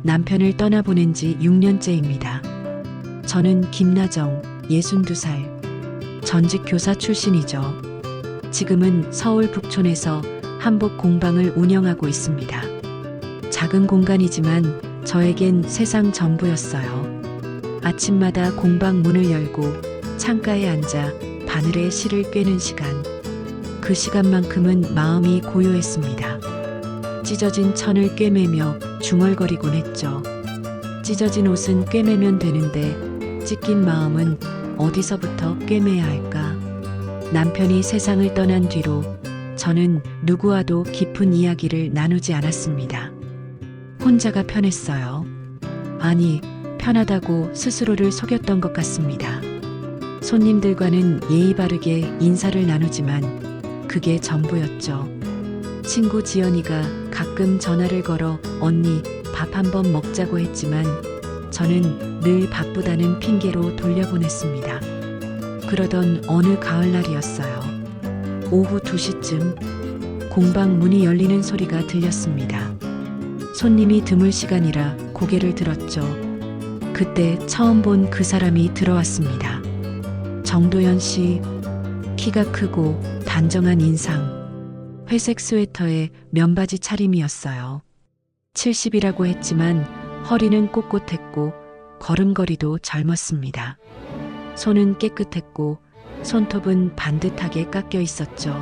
남편을 떠나보낸 지 6년째입니다. 저는 김나정, 62살. 전직 교사 출신이죠. 지금은 서울 북촌에서 한복 공방을 운영하고 있습니다. 작은 공간이지만 저에겐 세상 전부였어요. 아침마다 공방 문을 열고 창가에 앉아 바늘에 실을 꿰는 시간. 그 시간만큼은 마음이 고요했습니다. 찢어진 천을 꿰매며 중얼거리곤 했죠. 찢어진 옷은 꿰매면 되는데 찢긴 마음은 어디서부터 꿰매야 할까? 남편이 세상을 떠난 뒤로 저는 누구와도 깊은 이야기를 나누지 않았습니다. 혼자가 편했어요. 아니, 편하다고 스스로를 속였던 것 같습니다. 손님들과는 예의 바르게 인사를 나누지만 그게 전부였죠. 친구 지연이가 가끔 전화를 걸어 언니 밥 한번 먹자고 했지만 저는 늘 바쁘다는 핑계로 돌려보냈습니다. 그러던 어느 가을날이었어요. 오후 2시쯤 공방 문이 열리는 소리가 들렸습니다. 손님이 드물 시간이라 고개를 들었죠. 그때 처음 본 그 사람이 들어왔습니다. 정도연 씨, 키가 크고 단정한 인상, 회색 스웨터에 면바지 차림이었어요. 70이라고 했지만 허리는 꼿꼿했고 걸음걸이도 젊었습니다. 손은 깨끗했고 손톱은 반듯하게 깎여 있었죠.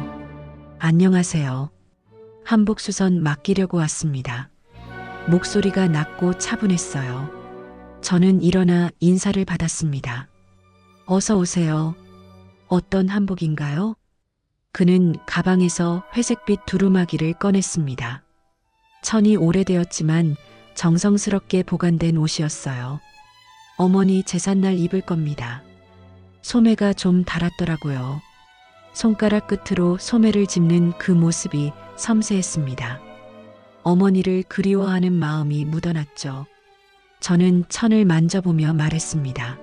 안녕하세요. 한복수선 맡기려고 왔습니다. 목소리가 낮고 차분했어요. 저는 일어나 인사를 받았습니다. 어서 오세요. 어떤 한복인가요? 그는 가방에서 회색빛 두루마기를 꺼냈습니다. 천이 오래되었지만 정성스럽게 보관된 옷이었어요. 어머니 제삿날 입을 겁니다. 소매가 좀 닳았더라고요. 손가락 끝으로 소매를 짚는 그 모습이 섬세했습니다. 어머니를 그리워하는 마음이 묻어났죠. 저는 천을 만져보며 말했습니다.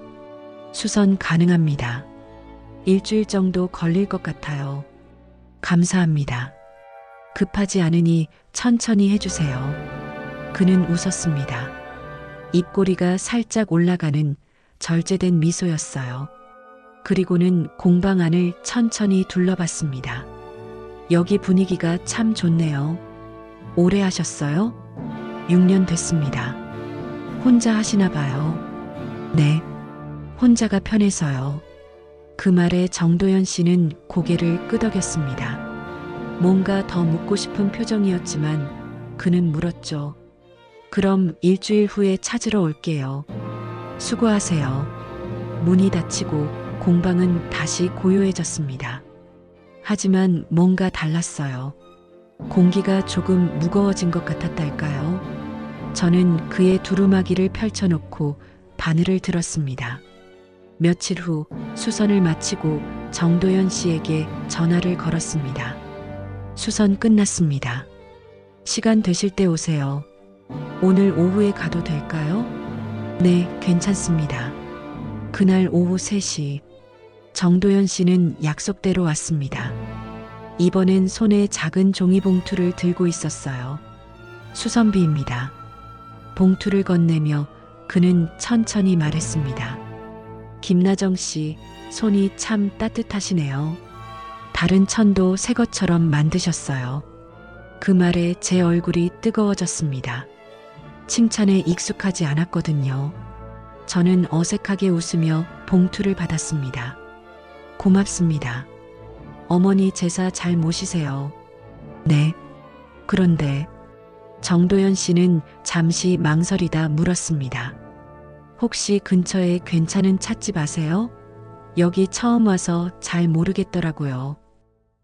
수선 가능합니다. 일주일 정도 걸릴 것 같아요. 감사합니다. 급하지 않으니 천천히 해주세요. 그는 웃었습니다. 입꼬리가 살짝 올라가는 절제된 미소였어요. 그리고는 공방 안을 천천히 둘러봤습니다. 여기 분위기가 참 좋네요. 오래 하셨어요? 6년 됐습니다. 혼자 하시나 봐요. 네. 혼자가 편해서요. 그 말에 정도연 씨는 고개를 끄덕였습니다. 뭔가 더 묻고 싶은 표정이었지만 그는 물었죠. 그럼 일주일 후에 찾으러 올게요. 수고하세요. 문이 닫히고 공방은 다시 고요해졌습니다. 하지만 뭔가 달랐어요. 공기가 조금 무거워진 것 같았달까요? 저는 그의 두루마기를 펼쳐놓고 바늘을 들었습니다. 며칠 후 수선을 마치고 정도연 씨에게 전화를 걸었습니다. 수선 끝났습니다. 시간 되실 때 오세요. 오늘 오후에 가도 될까요? 네, 괜찮습니다. 그날 오후 3시 정도연 씨는 약속대로 왔습니다. 이번엔 손에 작은 종이봉투를 들고 있었어요. 수선비입니다. 봉투를 건네며 그는 천천히 말했습니다. 김나정 씨, 손이 참 따뜻하시네요. 다른 천도 새 것처럼 만드셨어요. 그 말에 제 얼굴이 뜨거워졌습니다. 칭찬에 익숙하지 않았거든요. 저는 어색하게 웃으며 봉투를 받았습니다. 고맙습니다. 어머니 제사 잘 모시세요. 네. 그런데 정도연 씨는 잠시 망설이다 물었습니다. 혹시 근처에 괜찮은 찻집 아세요? 여기 처음 와서 잘 모르겠더라고요.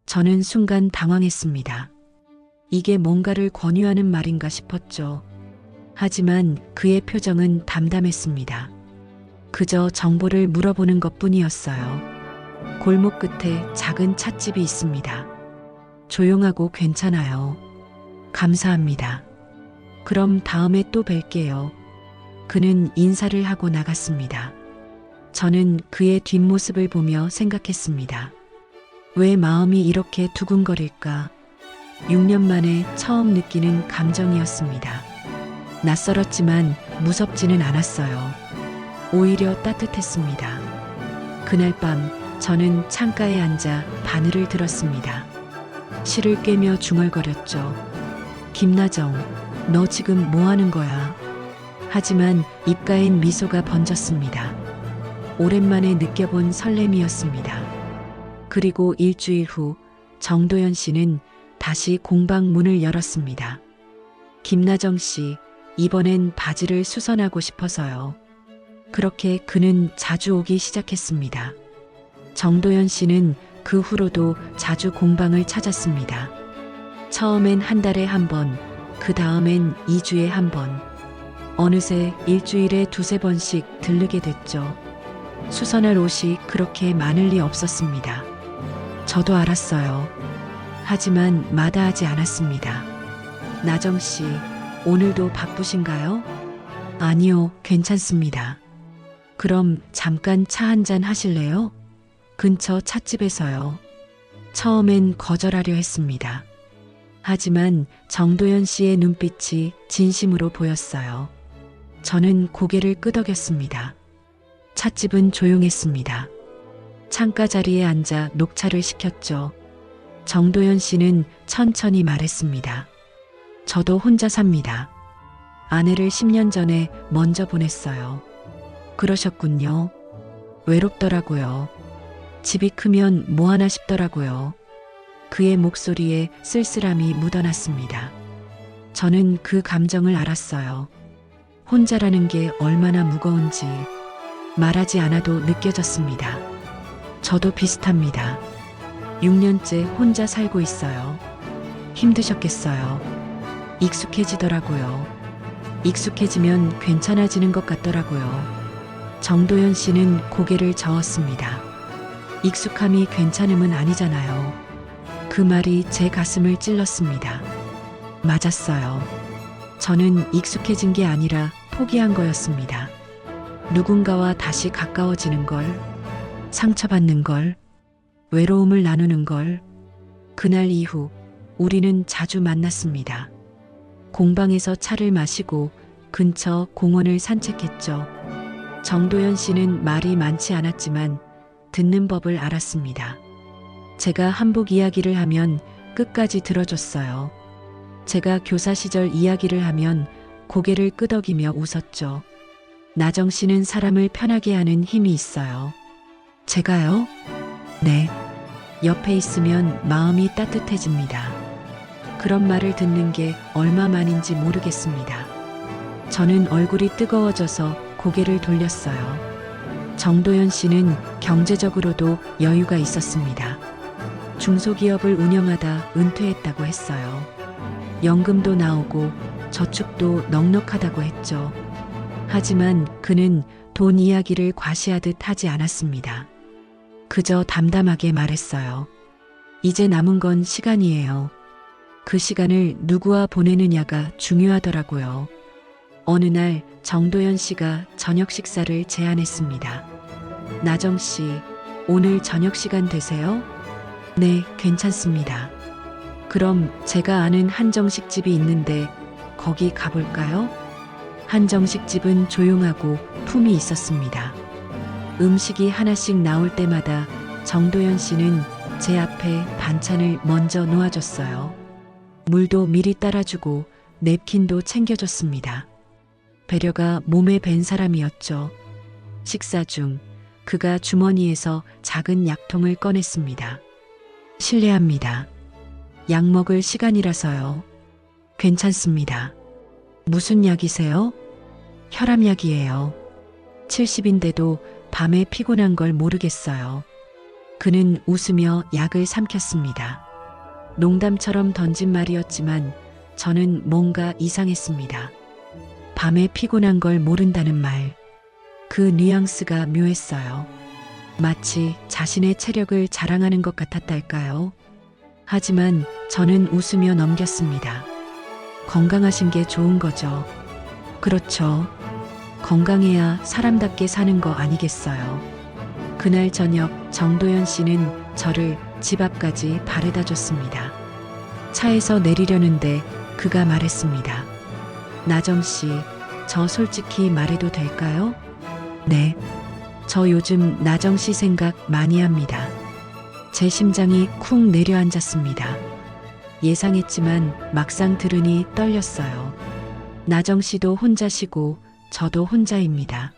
저는 순간 당황했습니다. 이게 뭔가를 권유하는 말인가 싶었죠. 하지만 그의 표정은 담담했습니다. 그저 정보를 물어보는 것뿐이었어요. 골목 끝에 작은 찻집이 있습니다. 조용하고 괜찮아요. 감사합니다. 그럼 다음에 또 뵐게요. 그는 인사를 하고 나갔습니다. 저는 그의 뒷모습을 보며 생각했습니다. 왜 마음이 이렇게 두근거릴까? 6년 만에 처음 느끼는 감정이었습니다. 낯설었지만 무섭지는 않았어요. 오히려 따뜻했습니다. 그날 밤 저는 창가에 앉아 바늘을 들었습니다. 실을 꿰며 중얼거렸죠. 김나정, 너 지금 뭐 하는 거야? 하지만 입가엔 미소가 번졌습니다. 오랜만에 느껴본 설렘이었습니다. 그리고 일주일 후 정도연 씨는 다시 공방 문을 열었습니다. 김나정 씨, 이번엔 바지를 수선하고 싶어서요. 그렇게 그는 자주 오기 시작했습니다. 정도연 씨는 그 후로도 자주 공방을 찾았습니다. 처음엔 한 달에 한 번, 그 다음엔 2주에 한 번, 어느새 일주일에 두세 번씩 들르게 됐죠. 수선할 옷이 그렇게 많을 리 없었습니다. 저도 알았어요. 하지만 마다하지 않았습니다. 나정 씨, 오늘도 바쁘신가요? 아니요, 괜찮습니다. 그럼 잠깐 차 한잔 하실래요? 근처 찻집에서요. 처음엔 거절하려 했습니다. 하지만 정도연 씨의 눈빛이 진심으로 보였어요. 저는 고개를 끄덕였습니다. 찻집은 조용했습니다. 창가 자리에 앉아 녹차를 시켰죠. 정도연 씨는 천천히 말했습니다. 저도 혼자 삽니다. 아내를 10년 전에 먼저 보냈어요. 그러셨군요. 외롭더라고요. 집이 크면 뭐 하나 싶더라고요. 그의 목소리에 쓸쓸함이 묻어났습니다. 저는 그 감정을 알았어요. 혼자라는 게 얼마나 무거운지 말하지 않아도 느껴졌습니다. 저도 비슷합니다. 6년째 혼자 살고 있어요. 힘드셨겠어요. 익숙해지더라고요. 익숙해지면 괜찮아지는 것 같더라고요. 정도연 씨는 고개를 저었습니다. 익숙함이 괜찮음은 아니잖아요. 그 말이 제 가슴을 찔렀습니다. 맞았어요. 저는 익숙해진 게 아니라 포기한 거였습니다. 누군가와 다시 가까워지는 걸, 상처받는 걸, 외로움을 나누는 걸. 그날 이후 우리는 자주 만났습니다. 공방에서 차를 마시고 근처 공원을 산책했죠. 정도연 씨는 말이 많지 않았지만 듣는 법을 알았습니다. 제가 한복 이야기를 하면 끝까지 들어줬어요. 제가 교사 시절 이야기를 하면 고개를 끄덕이며 웃었죠. 나정 씨는 사람을 편하게 하는 힘이 있어요. 제가요? 네. 옆에 있으면 마음이 따뜻해집니다. 그런 말을 듣는 게 얼마만인지 모르겠습니다. 저는 얼굴이 뜨거워져서 고개를 돌렸어요. 정도연 씨는 경제적으로도 여유가 있었습니다. 중소기업을 운영하다 은퇴했다고 했어요. 연금도 나오고 저축도 넉넉하다고 했죠. 하지만 그는 돈 이야기를 과시하듯 하지 않았습니다. 그저 담담하게 말했어요. 이제 남은 건 시간이에요. 그 시간을 누구와 보내느냐가 중요하더라고요. 어느 날 정도연 씨가 저녁 식사를 제안했습니다. 나정 씨, 오늘 저녁 시간 되세요? 네, 괜찮습니다. 그럼 제가 아는 한정식집이 있는데 거기 가볼까요? 한정식집은 조용하고 품이 있었습니다. 음식이 하나씩 나올 때마다 정도연 씨는 제 앞에 반찬을 먼저 놓아줬어요. 물도 미리 따라주고 냅킨도 챙겨줬습니다. 배려가 몸에 밴 사람이었죠. 식사 중 그가 주머니에서 작은 약통을 꺼냈습니다. 실례합니다. 약 먹을 시간이라서요. 괜찮습니다. 무슨 약이세요? 혈압약이에요. 70인데도 밤에 피곤한 걸 모르겠어요. 그는 웃으며 약을 삼켰습니다. 농담처럼 던진 말이었지만 저는 뭔가 이상했습니다. 밤에 피곤한 걸 모른다는 말. 그 뉘앙스가 묘했어요. 마치 자신의 체력을 자랑하는 것 같았달까요? 하지만 저는 웃으며 넘겼습니다. 건강하신 게 좋은 거죠. 그렇죠. 건강해야 사람답게 사는 거 아니겠어요. 그날 저녁 정도연 씨는 저를 집 앞까지 바래다 줬습니다. 차에서 내리려는데 그가 말했습니다. 나정 씨, 저 솔직히 말해도 될까요? 네. 저 요즘 나정 씨 생각 많이 합니다. 제 심장이 쿵 내려앉았습니다. 예상했지만 막상 들으니 떨렸어요. 나정 씨도 혼자시고 저도 혼자입니다.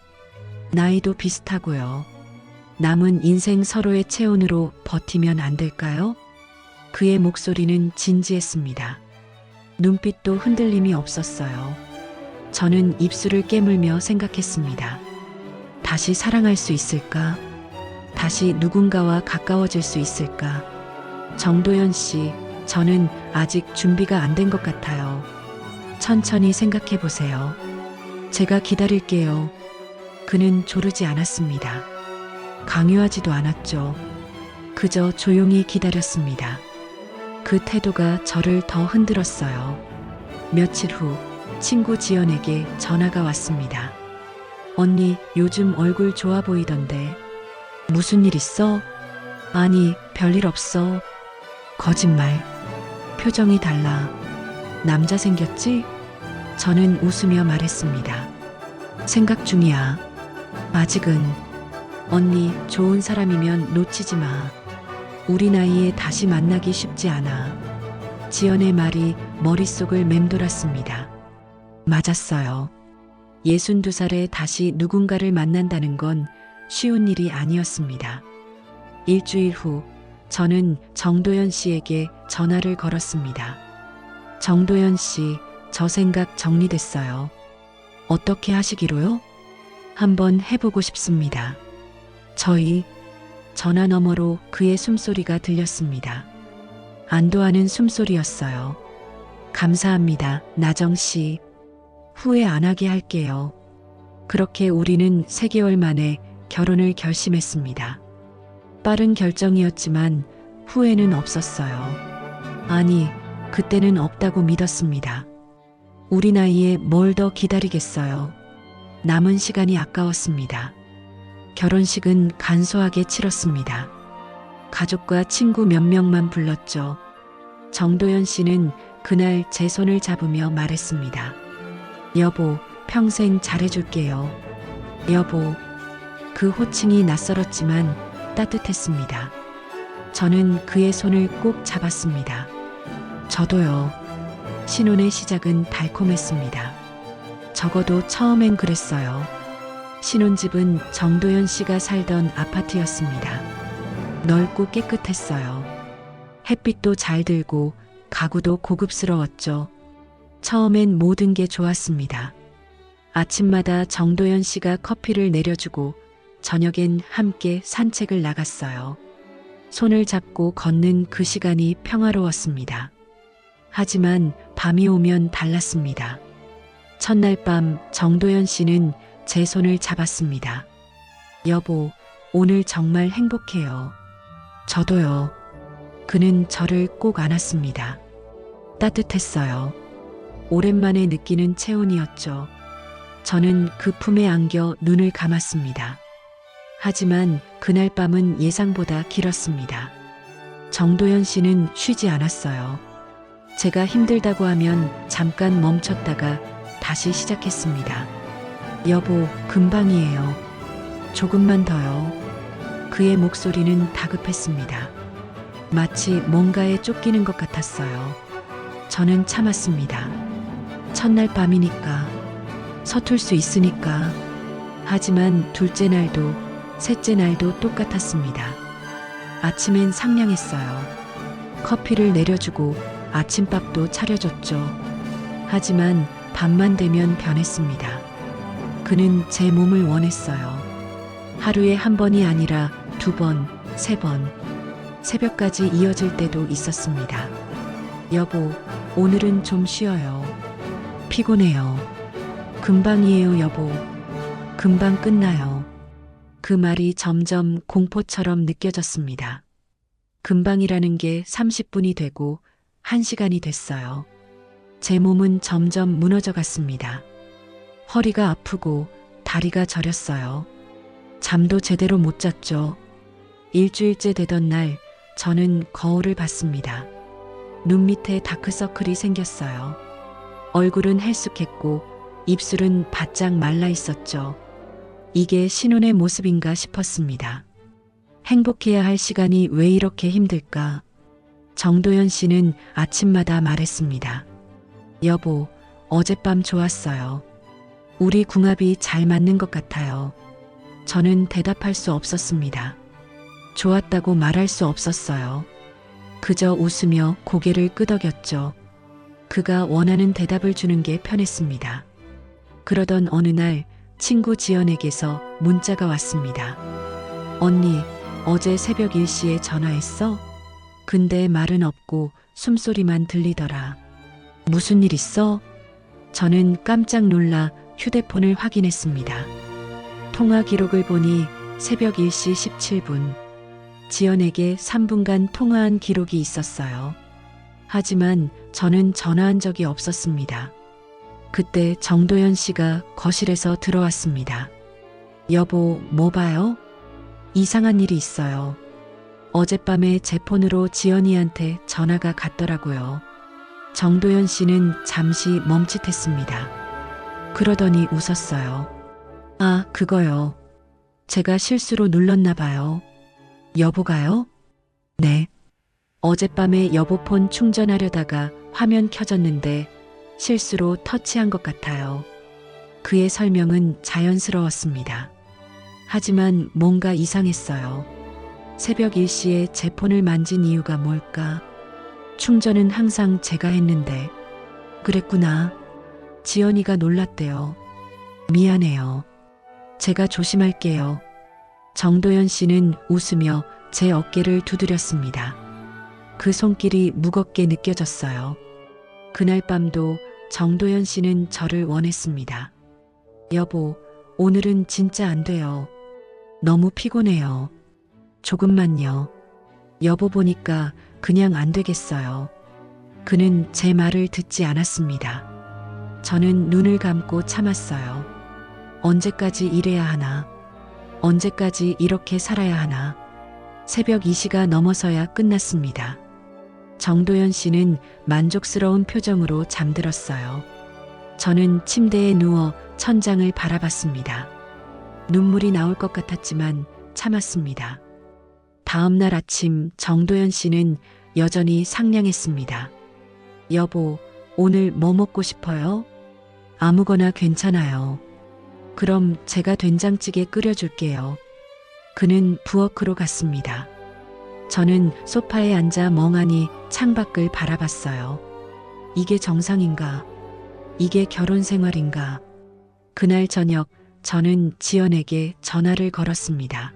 나이도 비슷하고요. 남은 인생 서로의 체온으로 버티면 안 될까요? 그의 목소리는 진지했습니다. 눈빛도 흔들림이 없었어요. 저는 입술을 깨물며 생각했습니다. 다시 사랑할 수 있을까? 다시 누군가와 가까워질 수 있을까? 정도연 씨, 저는 아직 준비가 안 된 것 같아요. 천천히 생각해 보세요. 제가 기다릴게요. 그는 조르지 않았습니다. 강요하지도 않았죠. 그저 조용히 기다렸습니다. 그 태도가 저를 더 흔들었어요. 며칠 후 친구 지연에게 전화가 왔습니다. 언니, 요즘 얼굴 좋아 보이던데. 무슨 일 있어? 아니, 별일 없어. 거짓말. 표정이 달라. 남자 생겼지? 저는 웃으며 말했습니다. 생각 중이야. 아직은. 언니, 좋은 사람이면 놓치지 마. 우리 나이에 다시 만나기 쉽지 않아. 지연의 말이 머릿속을 맴돌았습니다. 맞았어요. 62살에 다시 누군가를 만난다는 건 쉬운 일이 아니었습니다. 일주일 후 저는 정도연 씨에게 전화를 걸었습니다. 정도연 씨, 저 생각 정리됐어요. 어떻게 하시기로요? 한번 해보고 싶습니다. 저희. 전화 너머로 그의 숨소리가 들렸습니다. 안도하는 숨소리였어요. 감사합니다, 나정 씨. 후회 안 하게 할게요. 그렇게 우리는 3개월 만에 결혼을 결심했습니다. 빠른 결정이었지만 후회는 없었어요. 아니, 그때는 없다고 믿었습니다. 우리 나이에 뭘 더 기다리겠어요. 남은 시간이 아까웠습니다. 결혼식은 간소하게 치렀습니다. 가족과 친구 몇 명만 불렀죠. 정도연 씨는 그날 제 손을 잡으며 말했습니다. 여보, 평생 잘해줄게요. 여보. 그 호칭이 낯설었지만 따뜻했습니다. 저는 그의 손을 꼭 잡았습니다. 저도요. 신혼의 시작은 달콤했습니다. 적어도 처음엔 그랬어요. 신혼집은 정도연 씨가 살던 아파트였습니다. 넓고 깨끗했어요. 햇빛도 잘 들고 가구도 고급스러웠죠. 처음엔 모든 게 좋았습니다. 아침마다 정도연 씨가 커피를 내려주고 저녁엔 함께 산책을 나갔어요. 손을 잡고 걷는 그 시간이 평화로웠습니다. 하지만 밤이 오면 달랐습니다. 첫날 밤 정도연 씨는 제 손을 잡았습니다. 여보, 오늘 정말 행복해요. 저도요. 그는 저를 꼭 안았습니다. 따뜻했어요. 오랜만에 느끼는 체온이었죠. 저는 그 품에 안겨 눈을 감았습니다. 하지만 그날 밤은 예상보다 길었습니다. 정도연 씨는 쉬지 않았어요. 제가 힘들다고 하면 잠깐 멈췄다가 다시 시작했습니다. 여보, 금방이에요. 조금만 더요. 그의 목소리는 다급했습니다. 마치 뭔가에 쫓기는 것 같았어요. 저는 참았습니다. 첫날 밤이니까, 서툴 수 있으니까. 하지만 둘째 날도, 셋째 날도 똑같았습니다. 아침엔 상냥했어요. 커피를 내려주고 아침밥도 차려줬죠. 하지만 밤만 되면 변했습니다. 그는 제 몸을 원했어요. 하루에 한 번이 아니라 2번, 3번, 새벽까지 이어질 때도 있었습니다. 여보, 오늘은 좀 쉬어요. 피곤해요. 금방이에요, 여보. 금방 끝나요. 그 말이 점점 공포처럼 느껴졌습니다. 금방이라는 게 30분이 되고 1시간이 됐어요. 제 몸은 점점 무너져 갔습니다. 허리가 아프고 다리가 저렸어요. 잠도 제대로 못 잤죠. 일주일째 되던 날 저는 거울을 봤습니다. 눈 밑에 다크서클이 생겼어요. 얼굴은 헬쑥했고 입술은 바짝 말라 있었죠. 이게 신혼의 모습인가 싶었습니다. 행복해야 할 시간이 왜 이렇게 힘들까? 정도연 씨는 아침마다 말했습니다. 여보, 어젯밤 좋았어요. 우리 궁합이 잘 맞는 것 같아요. 저는 대답할 수 없었습니다. 좋았다고 말할 수 없었어요. 그저 웃으며 고개를 끄덕였죠. 그가 원하는 대답을 주는 게 편했습니다. 그러던 어느 날 친구 지연에게서 문자가 왔습니다. 언니, 어제 새벽 1시에 전화했어? 근데 말은 없고 숨소리만 들리더라. 무슨 일 있어? 저는 깜짝 놀라 휴대폰을 확인했습니다. 통화 기록을 보니 새벽 1시 17분. 지연에게 3분간 통화한 기록이 있었어요. 하지만 저는 전화한 적이 없었습니다. 그때 정도연 씨가 거실에서 들어왔습니다. 여보, 뭐 봐요? 이상한 일이 있어요. 어젯밤에 제 폰으로 지연이한테 전화가 갔더라고요. 정도연 씨는 잠시 멈칫했습니다. 그러더니 웃었어요. 아, 그거요. 제가 실수로 눌렀나 봐요. 여보가요? 네. 어젯밤에 여보 폰 충전하려다가 화면 켜졌는데 실수로 터치한 것 같아요. 그의 설명은 자연스러웠습니다. 하지만 뭔가 이상했어요. 새벽 1시에 제 폰을 만진 이유가 뭘까? 충전은 항상 제가 했는데. 그랬구나. 지연이가 놀랐대요. 미안해요. 제가 조심할게요. 정도연 씨는 웃으며 제 어깨를 두드렸습니다. 그 손길이 무겁게 느껴졌어요. 그날 밤도 정도연 씨는 저를 원했습니다. 여보, 오늘은 진짜 안 돼요. 너무 피곤해요. 조금만요. 여보 보니까 그냥 안 되겠어요. 그는 제 말을 듣지 않았습니다. 저는 눈을 감고 참았어요. 언제까지 이래야 하나? 언제까지 이렇게 살아야 하나? 새벽 2시가 넘어서야 끝났습니다. 정도연 씨는 만족스러운 표정으로 잠들었어요. 저는 침대에 누워 천장을 바라봤습니다. 눈물이 나올 것 같았지만 참았습니다. 다음 날 아침 정도연 씨는 여전히 상냥했습니다. 여보, 오늘 뭐 먹고 싶어요? 아무거나 괜찮아요. 그럼 제가 된장찌개 끓여줄게요. 그는 부엌으로 갔습니다. 저는 소파에 앉아 멍하니 창밖을 바라봤어요. 이게 정상인가? 이게 결혼 생활인가? 그날 저녁 저는 지연에게 전화를 걸었습니다.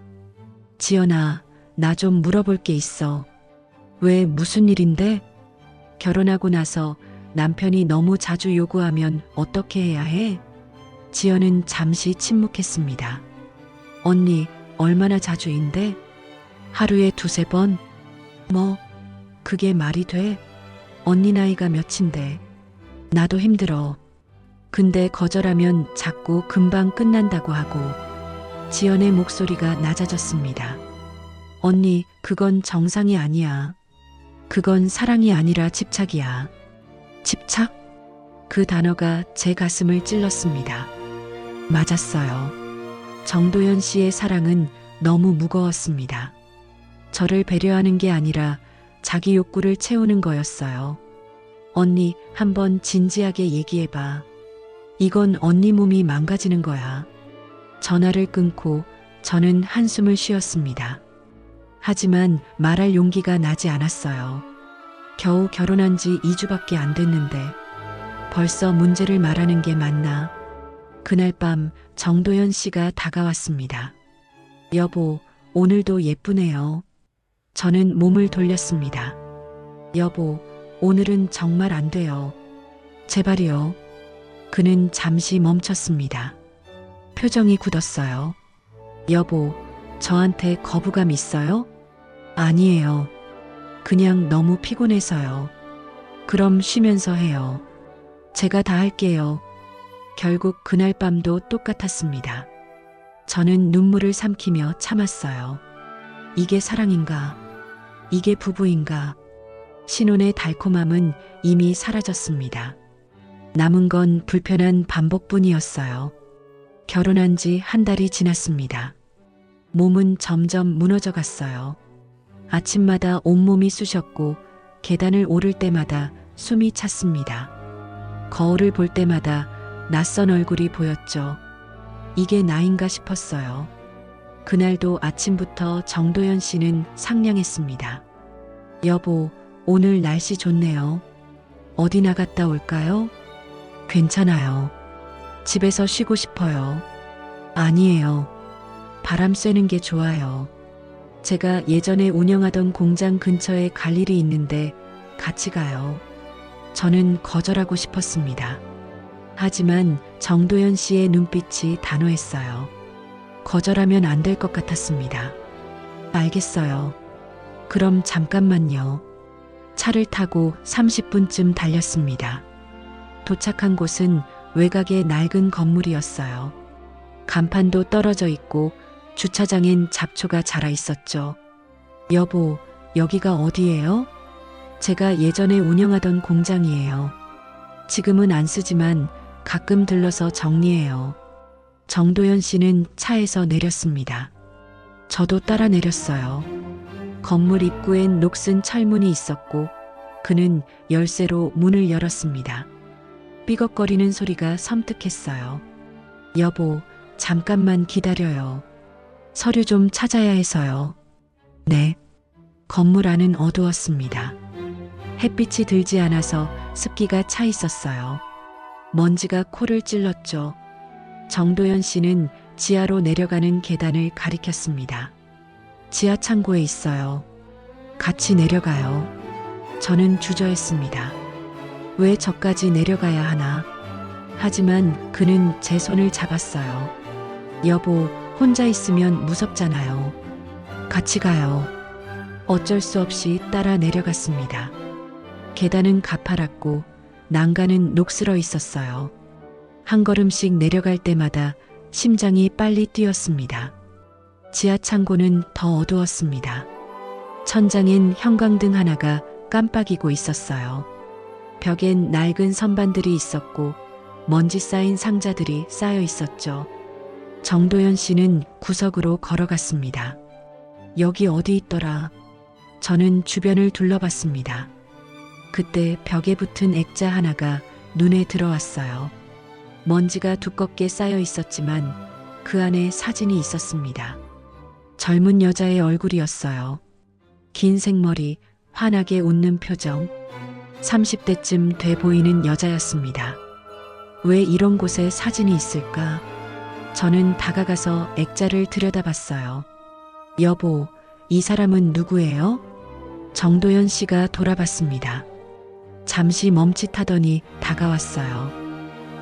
지연아, 나 좀 물어볼 게 있어. 왜, 무슨 일인데? 결혼하고 나서 남편이 너무 자주 요구하면 어떻게 해야 해? 지연은 잠시 침묵했습니다. 언니, 얼마나 자주인데? 하루에 2~3번? 뭐, 그게 말이 돼? 언니 나이가 몇인데. 나도 힘들어. 근데 거절하면 자꾸 금방 끝난다고 하고. 지연의 목소리가 낮아졌습니다. 언니, 그건 정상이 아니야. 그건 사랑이 아니라 집착이야. 집착? 그 단어가 제 가슴을 찔렀습니다. 맞았어요. 정도연 씨의 사랑은 너무 무거웠습니다. 저를 배려하는 게 아니라 자기 욕구를 채우는 거였어요. 언니, 한번 진지하게 얘기해봐. 이건 언니 몸이 망가지는 거야. 전화를 끊고 저는 한숨을 쉬었습니다. 하지만 말할 용기가 나지 않았어요. 겨우 결혼한 지 2주밖에 안 됐는데 벌써 문제를 말하는 게 맞나? 그날 밤 정도연 씨가 다가왔습니다. 여보, 오늘도 예쁘네요. 저는 몸을 돌렸습니다. 여보, 오늘은 정말 안 돼요. 제발이요. 그는 잠시 멈췄습니다. 표정이 굳었어요. 여보, 저한테 거부감 있어요? 아니에요. 그냥 너무 피곤해서요. 그럼 쉬면서 해요. 제가 다 할게요. 결국 그날 밤도 똑같았습니다. 저는 눈물을 삼키며 참았어요. 이게 사랑인가? 이게 부부인가? 신혼의 달콤함은 이미 사라졌습니다. 남은 건 불편한 반복뿐이었어요. 결혼한 지 한 달이 지났습니다. 몸은 점점 무너져 갔어요. 아침마다 온몸이 쑤셨고 계단을 오를 때마다 숨이 찼습니다. 거울을 볼 때마다 낯선 얼굴이 보였죠. 이게 나인가 싶었어요. 그날도 아침부터 정도연 씨는 상냥했습니다. 여보, 오늘 날씨 좋네요. 어디 나갔다 올까요? 괜찮아요. 집에서 쉬고 싶어요. 아니에요. 바람 쐬는 게 좋아요. 제가 예전에 운영하던 공장 근처에 갈 일이 있는데 같이 가요. 저는 거절하고 싶었습니다. 하지만 정도연 씨의 눈빛이 단호했어요. 거절하면 안 될 것 같았습니다. 알겠어요. 그럼 잠깐만요. 차를 타고 30분쯤 달렸습니다. 도착한 곳은 외곽의 낡은 건물이었어요. 간판도 떨어져 있고 주차장엔 잡초가 자라 있었죠. 여보, 여기가 어디예요? 제가 예전에 운영하던 공장이에요. 지금은 안 쓰지만 가끔 들러서 정리해요. 정도연 씨는 차에서 내렸습니다. 저도 따라 내렸어요. 건물 입구엔 녹슨 철문이 있었고 그는 열쇠로 문을 열었습니다. 삐걱거리는 소리가 섬뜩했어요. 여보, 잠깐만 기다려요. 서류 좀 찾아야 해서요. 네. 건물 안은 어두웠습니다. 햇빛이 들지 않아서 습기가 차 있었어요. 먼지가 코를 찔렀죠. 정도연 씨는 지하로 내려가는 계단을 가리켰습니다. 지하 창고에 있어요. 같이 내려가요. 저는 주저했습니다. 왜 저까지 내려가야 하나? 하지만 그는 제 손을 잡았어요. 여보, 혼자 있으면 무섭잖아요. 같이 가요. 어쩔 수 없이 따라 내려갔습니다. 계단은 가파랐고 난간은 녹슬어 있었어요. 한 걸음씩 내려갈 때마다 심장이 빨리 뛰었습니다. 지하 창고는 더 어두웠습니다. 천장엔 형광등 하나가 깜빡이고 있었어요. 벽엔 낡은 선반들이 있었고 먼지 쌓인 상자들이 쌓여 있었죠. 정도연 씨는 구석으로 걸어갔습니다. 여기 어디 있더라? 저는 주변을 둘러봤습니다. 그때 벽에 붙은 액자 하나가 눈에 들어왔어요. 먼지가 두껍게 쌓여 있었지만 그 안에 사진이 있었습니다. 젊은 여자의 얼굴이었어요. 긴 생머리, 환하게 웃는 표정. 30대쯤 돼 보이는 여자였습니다. 왜 이런 곳에 사진이 있을까? 저는 다가가서 액자를 들여다봤어요. 여보, 이 사람은 누구예요? 정도연 씨가 돌아봤습니다. 잠시 멈칫하더니 다가왔어요.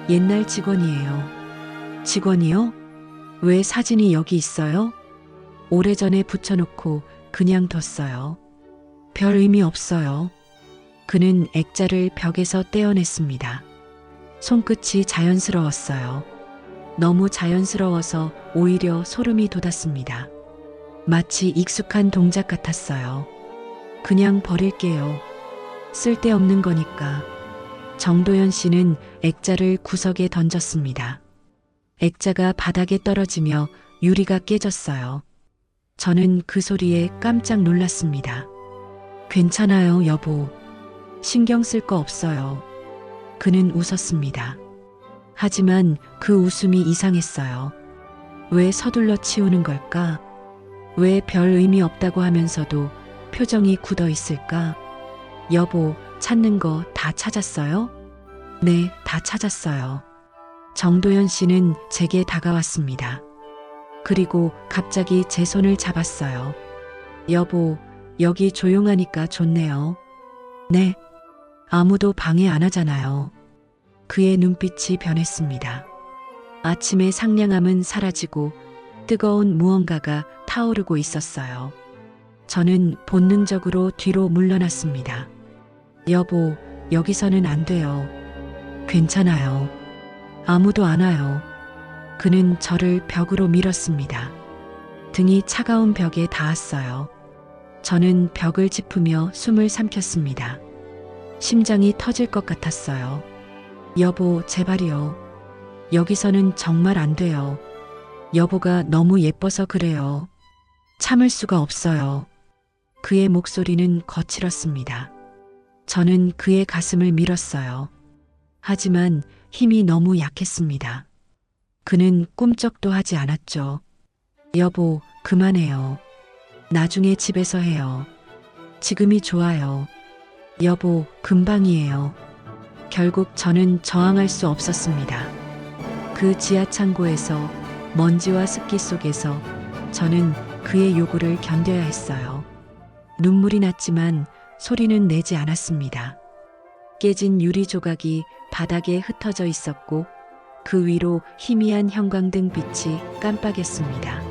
옛날 직원이에요. 직원이요? 왜 사진이 여기 있어요? 오래전에 붙여놓고 그냥 뒀어요. 별 의미 없어요. 그는 액자를 벽에서 떼어냈습니다. 손끝이 자연스러웠어요. 너무 자연스러워서 오히려 소름이 돋았습니다. 마치 익숙한 동작 같았어요. 그냥 버릴게요. 쓸데없는 거니까. 정도연 씨는 액자를 구석에 던졌습니다. 액자가 바닥에 떨어지며 유리가 깨졌어요. 저는 그 소리에 깜짝 놀랐습니다. 괜찮아요, 여보. 신경 쓸 거 없어요. 그는 웃었습니다. 하지만 그 웃음이 이상했어요. 왜 서둘러 치우는 걸까? 왜 별 의미 없다고 하면서도 표정이 굳어 있을까? 여보, 찾는 거 다 찾았어요? 네, 다 찾았어요. 정도연 씨는 제게 다가왔습니다. 그리고 갑자기 제 손을 잡았어요. 여보, 여기 조용하니까 좋네요. 네, 아무도 방해 안 하잖아요. 그의 눈빛이 변했습니다. 아침의 상냥함은 사라지고 뜨거운 무언가가 타오르고 있었어요. 저는 본능적으로 뒤로 물러났습니다. 여보, 여기서는 안 돼요. 괜찮아요. 아무도 안 와요. 그는 저를 벽으로 밀었습니다. 등이 차가운 벽에 닿았어요. 저는 벽을 짚으며 숨을 삼켰습니다. 심장이 터질 것 같았어요. 여보, 제발이요. 여기서는 정말 안 돼요. 여보가 너무 예뻐서 그래요. 참을 수가 없어요. 그의 목소리는 거칠었습니다. 저는 그의 가슴을 밀었어요. 하지만 힘이 너무 약했습니다. 그는 꿈쩍도 하지 않았죠. 여보, 그만해요. 나중에 집에서 해요. 지금이 좋아요. 여보, 금방이에요. 결국 저는 저항할 수 없었습니다. 그 지하 창고에서 먼지와 습기 속에서 저는 그의 요구를 견뎌야 했어요. 눈물이 났지만 소리는 내지 않았습니다. 깨진 유리 조각이 바닥에 흩어져 있었고 그 위로 희미한 형광등 빛이 깜빡였습니다.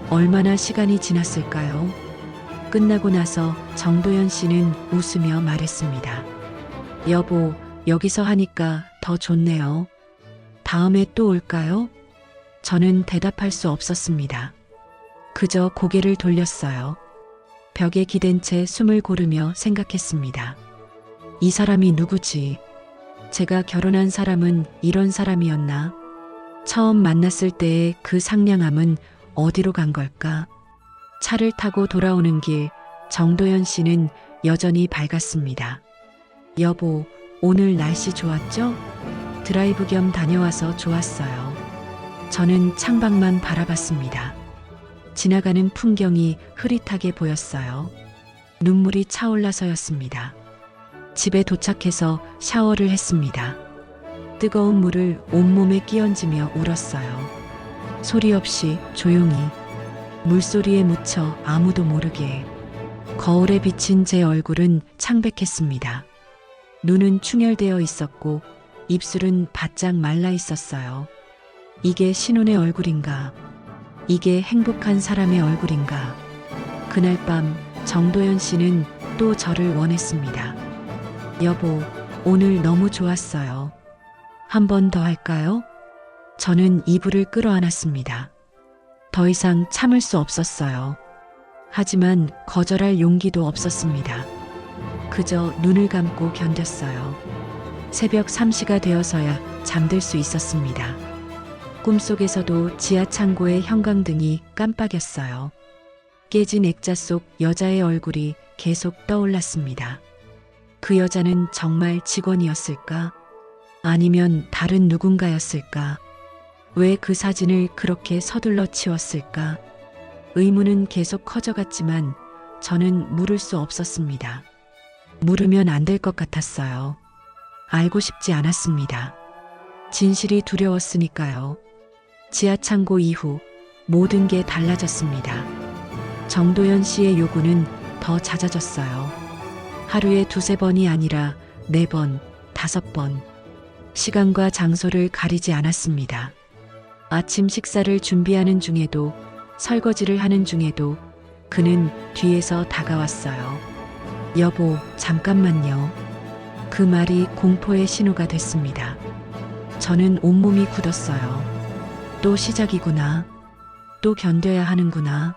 얼마나 시간이 지났을까요? 끝나고 나서 정도연 씨는 웃으며 말했습니다. 여보, 여기서 하니까 더 좋네요. 다음에 또 올까요? 저는 대답할 수 없었습니다. 그저 고개를 돌렸어요. 벽에 기댄 채 숨을 고르며 생각했습니다. 이 사람이 누구지? 제가 결혼한 사람은 이런 사람이었나? 처음 만났을 때의 그 상냥함은 어디로 간 걸까? 차를 타고 돌아오는 길, 정도연 씨는 여전히 밝았습니다. 여보, 오늘 날씨 좋았죠? 드라이브 겸 다녀와서 좋았어요. 저는 창밖만 바라봤습니다. 지나가는 풍경이 흐릿하게 보였어요. 눈물이 차올라서였습니다. 집에 도착해서 샤워를 했습니다. 뜨거운 물을 온몸에 끼얹으며 울었어요. 소리 없이 조용히, 물소리에 묻혀 아무도 모르게. 거울에 비친 제 얼굴은 창백했습니다. 눈은 충혈되어 있었고 입술은 바짝 말라 있었어요. 이게 신혼의 얼굴인가? 이게 행복한 사람의 얼굴인가? 그날 밤 정도연 씨는 또 저를 원했습니다. 여보, 오늘 너무 좋았어요. 한 번 더 할까요? 저는 이불을 끌어안았습니다. 더 이상 참을 수 없었어요. 하지만 거절할 용기도 없었습니다. 그저 눈을 감고 견뎠어요. 새벽 3시가 되어서야 잠들 수 있었습니다. 꿈속에서도 지하 창고의 형광등이 깜빡였어요. 깨진 액자 속 여자의 얼굴이 계속 떠올랐습니다. 그 여자는 정말 직원이었을까? 아니면 다른 누군가였을까? 왜 그 사진을 그렇게 서둘러 치웠을까? 의문은 계속 커져갔지만 저는 물을 수 없었습니다. 물으면 안 될 것 같았어요. 알고 싶지 않았습니다. 진실이 두려웠으니까요. 지하 창고 이후 모든 게 달라졌습니다. 정도연 씨의 요구는 더 잦아졌어요. 하루에 2-3번이 아니라 4번, 5번. 시간과 장소를 가리지 않았습니다. 아침 식사를 준비하는 중에도, 설거지를 하는 중에도 그는 뒤에서 다가왔어요. 여보, 잠깐만요. 그 말이 공포의 신호가 됐습니다. 저는 온몸이 굳었어요. 또 시작이구나. 또 견뎌야 하는구나.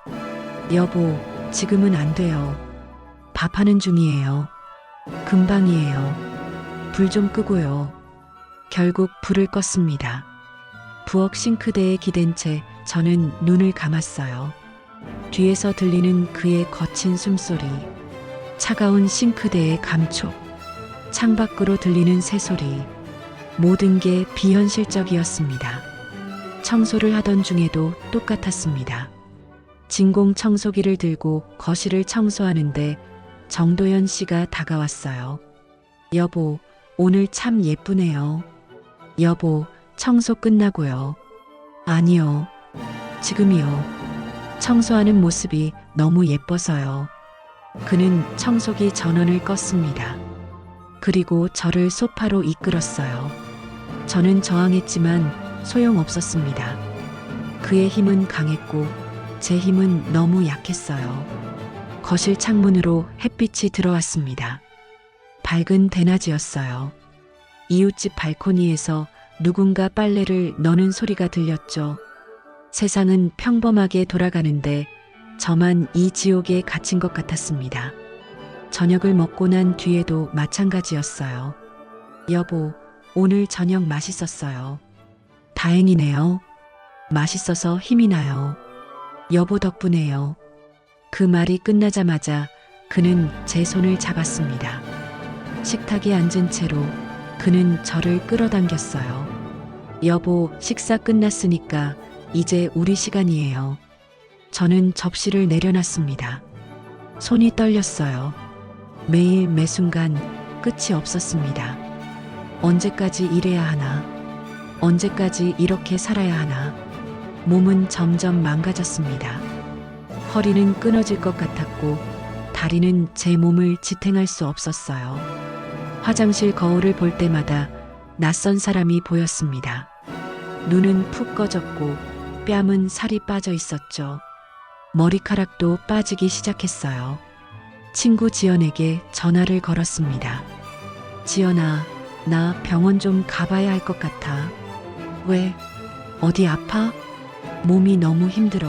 여보, 지금은 안 돼요. 밥하는 중이에요. 금방이에요. 불 좀 끄고요. 결국 불을 껐습니다. 부엌 싱크대에 기댄 채 저는 눈을 감았어요. 뒤에서 들리는 그의 거친 숨소리, 차가운 싱크대의 감촉, 창밖으로 들리는 새소리, 모든 게 비현실적이었습니다. 청소를 하던 중에도 똑같았습니다. 진공 청소기를 들고 거실을 청소하는데 정도연 씨가 다가왔어요. 여보, 오늘 참 예쁘네요. 여보, 청소 끝나고요. 아니요. 지금이요. 청소하는 모습이 너무 예뻐서요. 그는 청소기 전원을 껐습니다. 그리고 저를 소파로 이끌었어요. 저는 저항했지만 소용없었습니다. 그의 힘은 강했고 제 힘은 너무 약했어요. 거실 창문으로 햇빛이 들어왔습니다. 밝은 대낮이었어요. 이웃집 발코니에서 누군가 빨래를 넣는 소리가 들렸죠. 세상은 평범하게 돌아가는데 저만 이 지옥에 갇힌 것 같았습니다. 저녁을 먹고 난 뒤에도 마찬가지였어요. 여보, 오늘 저녁 맛있었어요. 다행이네요. 맛있어서 힘이 나요. 여보 덕분에요. 그 말이 끝나자마자 그는 제 손을 잡았습니다. 식탁에 앉은 채로 그는 저를 끌어당겼어요. 여보, 식사 끝났으니까 이제 우리 시간이에요. 저는 접시를 내려놨습니다. 손이 떨렸어요. 매일 매순간 끝이 없었습니다. 언제까지 이래야 하나? 언제까지 이렇게 살아야 하나? 몸은 점점 망가졌습니다. 허리는 끊어질 것 같았고 다리는 제 몸을 지탱할 수 없었어요. 화장실 거울을 볼 때마다 낯선 사람이 보였습니다. 눈은 푹 꺼졌고 뺨은 살이 빠져 있었죠. 머리카락도 빠지기 시작했어요. 친구 지연에게 전화를 걸었습니다. 지연아, 나 병원 좀 가봐야 할 것 같아. 왜? 어디 아파? 몸이 너무 힘들어.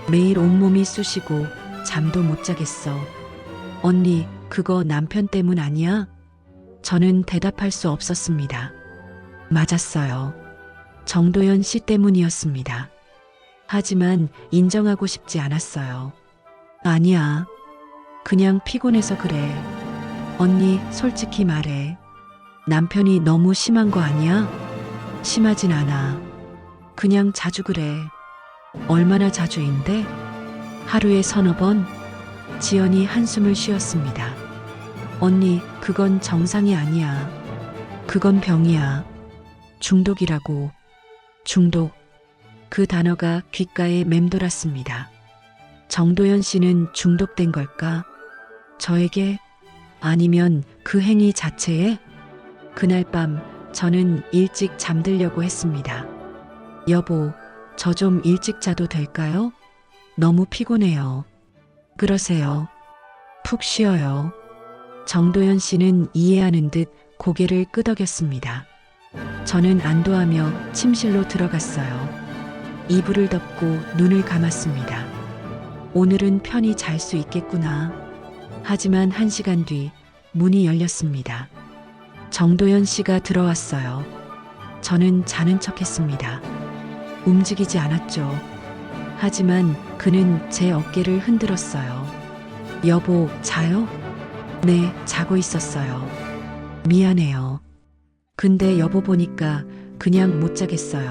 매일 온몸이 쑤시고 잠도 못 자겠어. 언니, 그거 남편 때문 아니야? 저는 대답할 수 없었습니다. 맞았어요. 정도연 씨 때문이었습니다. 하지만 인정하고 싶지 않았어요. 아니야. 그냥 피곤해서 그래. 언니, 솔직히 말해. 남편이 너무 심한 거 아니야? 심하진 않아. 그냥 자주 그래. 얼마나 자주인데? 하루에 서너 번? 지연이 한숨을 쉬었습니다. 언니, 그건 정상이 아니야. 그건 병이야. 중독이라고. 중독. 그 단어가 귓가에 맴돌았습니다. 정도연 씨는 중독된 걸까? 저에게? 아니면 그 행위 자체에? 그날 밤 저는 일찍 잠들려고 했습니다. 여보, 저 좀 일찍 자도 될까요? 너무 피곤해요. 그러세요. 푹 쉬어요. 정도연 씨는 이해하는 듯 고개를 끄덕였습니다. 저는 안도하며 침실로 들어갔어요. 이불을 덮고 눈을 감았습니다. 오늘은 편히 잘 수 있겠구나. 하지만 1시간 뒤 문이 열렸습니다. 정도연 씨가 들어왔어요. 저는 자는 척했습니다. 움직이지 않았죠. 하지만 그는 제 어깨를 흔들었어요. 여보, 자요? 네, 자고 있었어요. 미안해요. 근데 여보 보니까 그냥 못 자겠어요.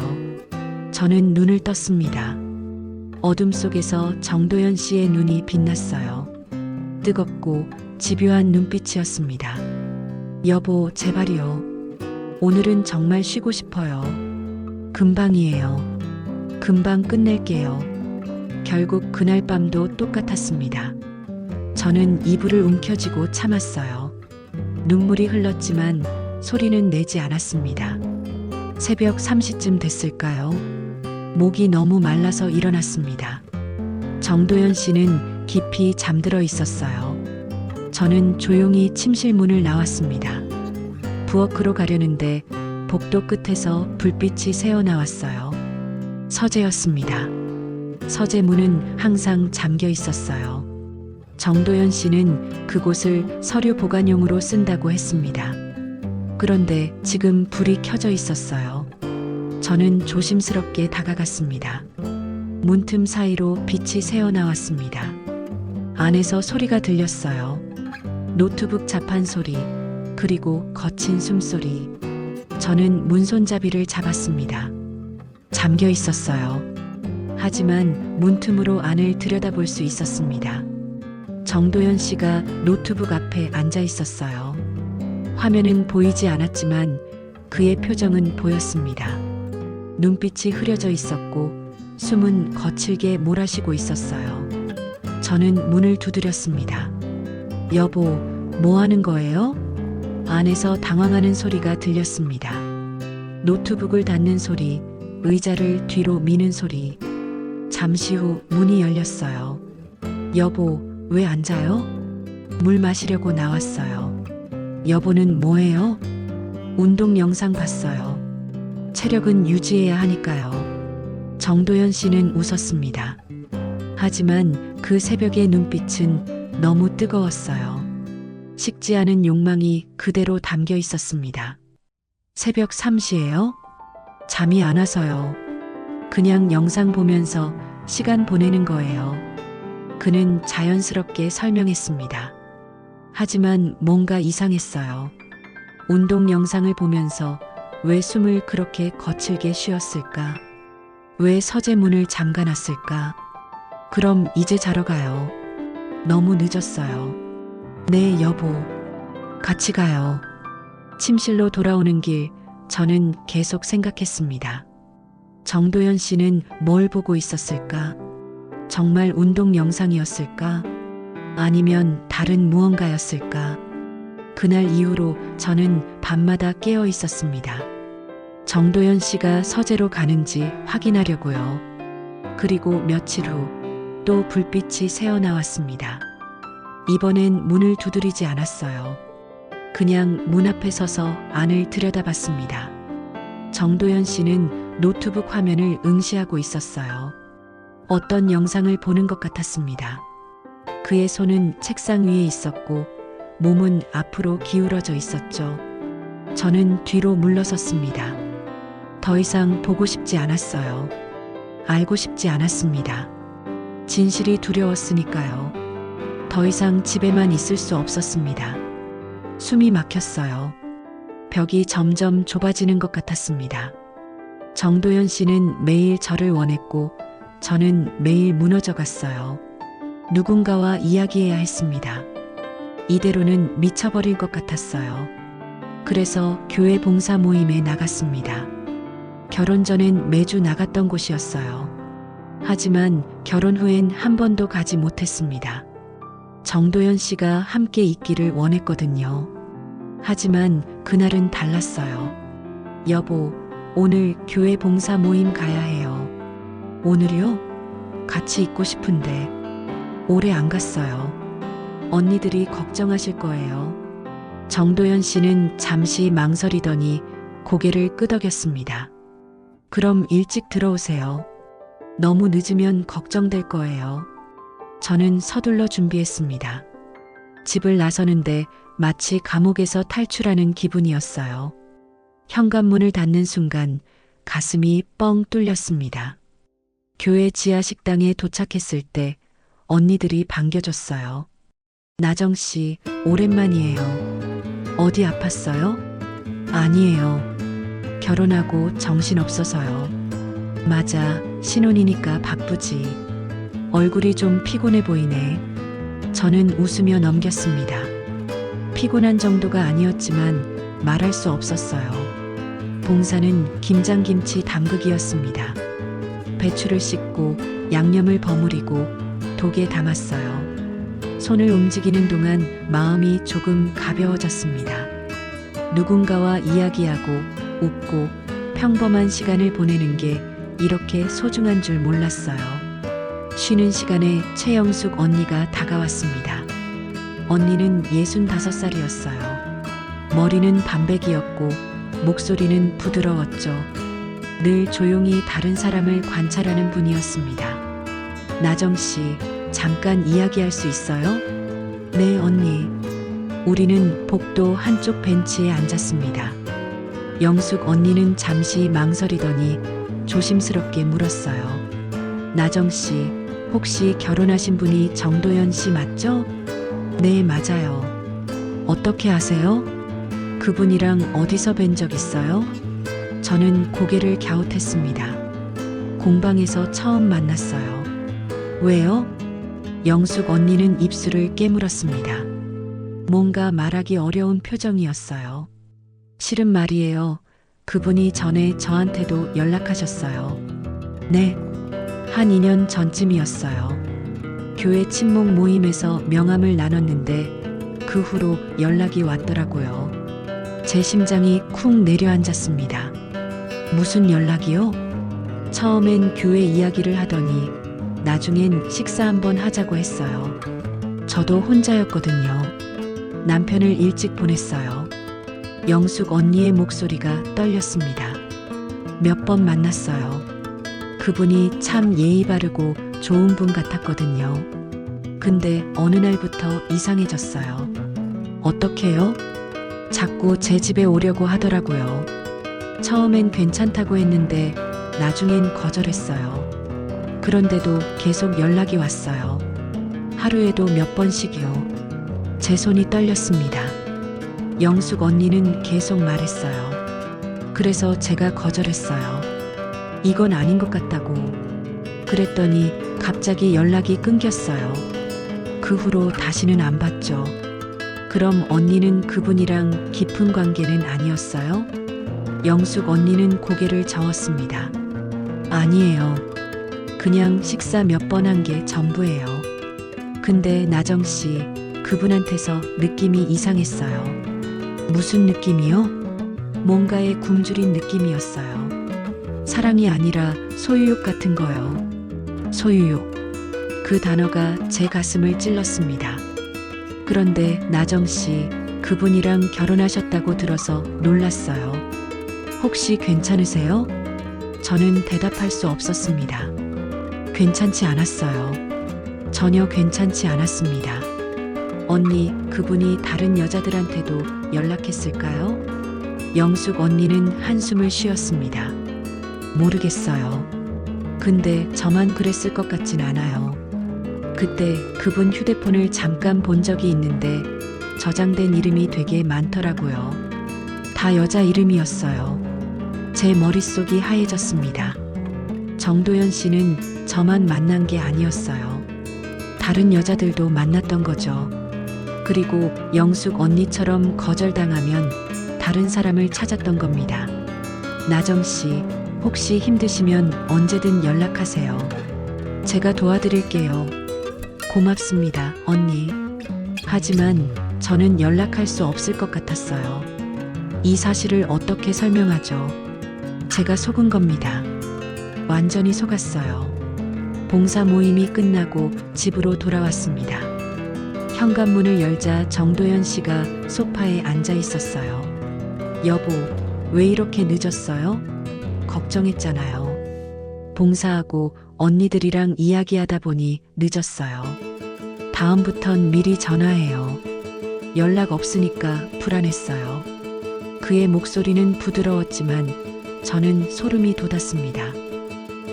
저는 눈을 떴습니다. 어둠 속에서 정도연 씨의 눈이 빛났어요. 뜨겁고 집요한 눈빛이었습니다. 여보, 제발이요. 오늘은 정말 쉬고 싶어요. 금방이에요. 금방 끝낼게요. 결국 그날 밤도 똑같았습니다. 저는 이불을 움켜쥐고 참았어요. 눈물이 흘렀지만 소리는 내지 않았습니다. 새벽 3시쯤 됐을까요? 목이 너무 말라서 일어났습니다. 정도연 씨는 깊이 잠들어 있었어요. 저는 조용히 침실 문을 나왔습니다. 부엌으로 가려는데 복도 끝에서 불빛이 새어나왔어요. 서재였습니다. 서재 문은 항상 잠겨 있었어요. 정도연 씨는 그곳을 서류 보관용으로 쓴다고 했습니다. 그런데 지금 불이 켜져 있었어요. 저는 조심스럽게 다가갔습니다. 문틈 사이로 빛이 새어나왔습니다. 안에서 소리가 들렸어요. 노트북 자판 소리, 그리고 거친 숨소리. 저는 문손잡이를 잡았습니다. 잠겨 있었어요. 하지만 문틈으로 안을 들여다볼 수 있었습니다. 정도연 씨가 노트북 앞에 앉아 있었어요. 화면은 보이지 않았지만 그의 표정은 보였습니다. 눈빛이 흐려져 있었고 숨은 거칠게 몰아쉬고 있었어요. 저는 문을 두드렸습니다. 여보, 뭐 하는 거예요? 안에서 당황하는 소리가 들렸습니다. 노트북을 닫는 소리, 의자를 뒤로 미는 소리. 잠시 후 문이 열렸어요. 여보, 왜 앉아요? 물 마시려고 나왔어요. 여보는 뭐해요? 운동 영상 봤어요. 체력은 유지해야 하니까요. 정도연 씨는 웃었습니다. 하지만 그 새벽의 눈빛은 너무 뜨거웠어요. 식지 않은 욕망이 그대로 담겨 있었습니다. 새벽 3시예요? 잠이 안 와서요. 그냥 영상 보면서 시간 보내는 거예요. 그는 자연스럽게 설명했습니다. 하지만 뭔가 이상했어요. 운동 영상을 보면서 왜 숨을 그렇게 거칠게 쉬었을까? 왜 서재문을 잠가놨을까? 그럼 이제 자러 가요. 너무 늦었어요. 네, 여보. 같이 가요. 침실로 돌아오는 길, 저는 계속 생각했습니다. 정도연 씨는 뭘 보고 있었을까? 정말 운동 영상이었을까? 아니면 다른 무언가였을까? 그날 이후로 저는 밤마다 깨어 있었습니다. 정도연 씨가 서재로 가는지 확인하려고요. 그리고 며칠 후 또 불빛이 새어나왔습니다. 이번엔 문을 두드리지 않았어요. 그냥 문 앞에 서서 안을 들여다봤습니다. 정도연 씨는 노트북 화면을 응시하고 있었어요. 어떤 영상을 보는 것 같았습니다. 그의 손은 책상 위에 있었고 몸은 앞으로 기울어져 있었죠. 저는 뒤로 물러섰습니다. 더 이상 보고 싶지 않았어요. 알고 싶지 않았습니다. 진실이 두려웠으니까요. 더 이상 집에만 있을 수 없었습니다. 숨이 막혔어요. 벽이 점점 좁아지는 것 같았습니다. 정도연 씨는 매일 저를 원했고 저는 매일 무너져 갔어요. 누군가와 이야기해야 했습니다. 이대로는 미쳐버릴 것 같았어요. 그래서 교회 봉사 모임에 나갔습니다. 결혼 전엔 매주 나갔던 곳이었어요. 하지만 결혼 후엔 한 번도 가지 못했습니다. 정도연 씨가 함께 있기를 원했거든요. 하지만 그날은 달랐어요. 여보, 오늘 교회 봉사 모임 가야 해요. 오늘이요? 같이 있고 싶은데 오래 안 갔어요. 언니들이 걱정하실 거예요. 정도연 씨는 잠시 망설이더니 고개를 끄덕였습니다. 그럼 일찍 들어오세요. 너무 늦으면 걱정될 거예요. 저는 서둘러 준비했습니다. 집을 나서는데 마치 감옥에서 탈출하는 기분이었어요. 현관문을 닫는 순간 가슴이 뻥 뚫렸습니다. 교회 지하 식당에 도착했을 때 언니들이 반겨줬어요. 나정 씨, 오랜만이에요. 어디 아팠어요? 아니에요. 결혼하고 정신없어서요. 맞아, 신혼이니까 바쁘지. 얼굴이 좀 피곤해 보이네. 저는 웃으며 넘겼습니다. 피곤한 정도가 아니었지만 말할 수 없었어요. 봉사는 김장김치 담그기였습니다. 배추를 씻고 양념을 버무리고 독에 담았어요. 손을 움직이는 동안 마음이 조금 가벼워졌습니다. 누군가와 이야기하고 웃고 평범한 시간을 보내는 게 이렇게 소중한 줄 몰랐어요. 쉬는 시간에 최영숙 언니가 다가왔습니다. 언니는 65살이었어요. 머리는 반백이었고 목소리는 부드러웠죠. 늘 조용히 다른 사람을 관찰하는 분이었습니다. 나정 씨, 잠깐 이야기할 수 있어요? 네, 언니. 우리는 복도 한쪽 벤치에 앉았습니다. 영숙 언니는 잠시 망설이더니 조심스럽게 물었어요. 나정 씨, 혹시 결혼하신 분이 정도연 씨 맞죠? 네, 맞아요. 어떻게 아세요? 그분이랑 어디서 뵌 적 있어요? 저는 고개를 갸웃했습니다. 공방에서 처음 만났어요. 왜요? 영숙 언니는 입술을 깨물었습니다. 뭔가 말하기 어려운 표정이었어요. 실은 말이에요. 그분이 전에 저한테도 연락하셨어요. 네, 한 2년 전쯤이었어요. 교회 친목 모임에서 명함을 나눴는데 그 후로 연락이 왔더라고요. 제 심장이 쿵 내려앉았습니다. 무슨 연락이요? 처음엔 교회 이야기를 하더니 나중엔 식사 한번 하자고 했어요. 저도 혼자였거든요. 남편을 일찍 보냈어요. 영숙 언니의 목소리가 떨렸습니다. 몇 번 만났어요. 그분이 참 예의 바르고 좋은 분 같았거든요. 근데 어느 날부터 이상해졌어요. 어떻게요? 자꾸 제 집에 오려고 하더라고요. 처음엔 괜찮다고 했는데 나중엔 거절했어요. 그런데도 계속 연락이 왔어요. 하루에도 몇 번씩이요. 제 손이 떨렸습니다. 영숙 언니는 계속 말했어요. 그래서 제가 거절했어요. 이건 아닌 것 같다고. 그랬더니 갑자기 연락이 끊겼어요. 그 후로 다시는 안 봤죠. 그럼 언니는 그분이랑 깊은 관계는 아니었어요? 영숙 언니는 고개를 저었습니다. 아니에요. 그냥 식사 몇 번 한 게 전부예요. 근데 나정 씨, 그분한테서 느낌이 이상했어요. 무슨 느낌이요? 뭔가에 굶주린 느낌이었어요. 사랑이 아니라 소유욕 같은 거요. 소유욕. 그 단어가 제 가슴을 찔렀습니다. 그런데 나정 씨, 그분이랑 결혼하셨다고 들어서 놀랐어요. 혹시 괜찮으세요? 저는 대답할 수 없었습니다. 괜찮지 않았어요. 전혀 괜찮지 않았습니다. 언니, 그분이 다른 여자들한테도 연락했을까요? 영숙 언니는 한숨을 쉬었습니다. 모르겠어요. 근데 저만 그랬을 것 같진 않아요. 그때 그분 휴대폰을 잠깐 본 적이 있는데 저장된 이름이 되게 많더라고요. 다 여자 이름이었어요. 제 머릿속이 하얘졌습니다. 정도연 씨는 저만 만난 게 아니었어요. 다른 여자들도 만났던 거죠. 그리고 영숙 언니처럼 거절당하면 다른 사람을 찾았던 겁니다. 나정 씨, 혹시 힘드시면 언제든 연락하세요. 제가 도와드릴게요. 고맙습니다, 언니. 하지만 저는 연락할 수 없을 것 같았어요. 이 사실을 어떻게 설명하죠? 제가 속은 겁니다. 완전히 속았어요. 봉사 모임이 끝나고 집으로 돌아왔습니다. 현관문을 열자 정도연 씨가 소파에 앉아 있었어요. 여보, 왜 이렇게 늦었어요? 걱정했잖아요. 봉사하고 언니들이랑 이야기하다 보니 늦었어요. 다음부턴 미리 전화해요. 연락 없으니까 불안했어요. 그의 목소리는 부드러웠지만 저는 소름이 돋았습니다.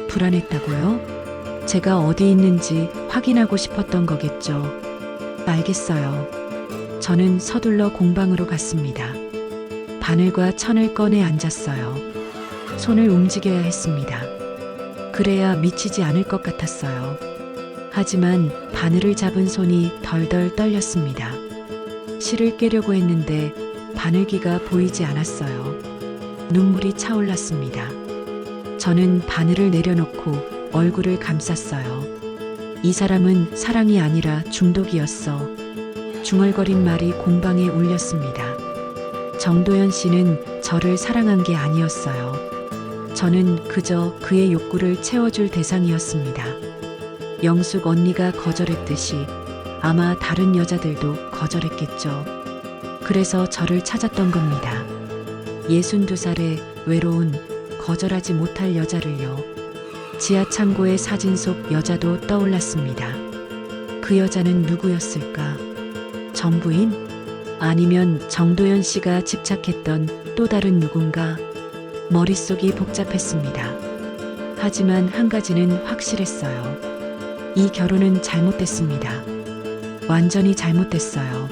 불안했다고요? 제가 어디 있는지 확인하고 싶었던 거겠죠. 알겠어요. 저는 서둘러 공방으로 갔습니다. 바늘과 천을 꺼내 앉았어요. 손을 움직여야 했습니다. 그래야 미치지 않을 것 같았어요. 하지만 바늘을 잡은 손이 덜덜 떨렸습니다. 실을 깨려고 했는데 바늘기가 보이지 않았어요. 눈물이 차올랐습니다. 저는 바늘을 내려놓고 얼굴을 감쌌어요. 이 사람은 사랑이 아니라 중독이었어. 중얼거린 말이 공방에 울렸습니다. 정도연 씨는 저를 사랑한 게 아니었어요. 저는 그저 그의 욕구를 채워줄 대상이었습니다. 영숙 언니가 거절했듯이 아마 다른 여자들도 거절했겠죠. 그래서 저를 찾았던 겁니다. 62살의 외로운 거절하지 못할 여자를요. 지하 창고의 사진 속 여자도 떠올랐습니다. 그 여자는 누구였을까? 전부인? 아니면 정도연 씨가 집착했던 또 다른 누군가? 머릿속이 복잡했습니다. 하지만 한 가지는 확실했어요. 이 결혼은 잘못됐습니다. 완전히 잘못됐어요.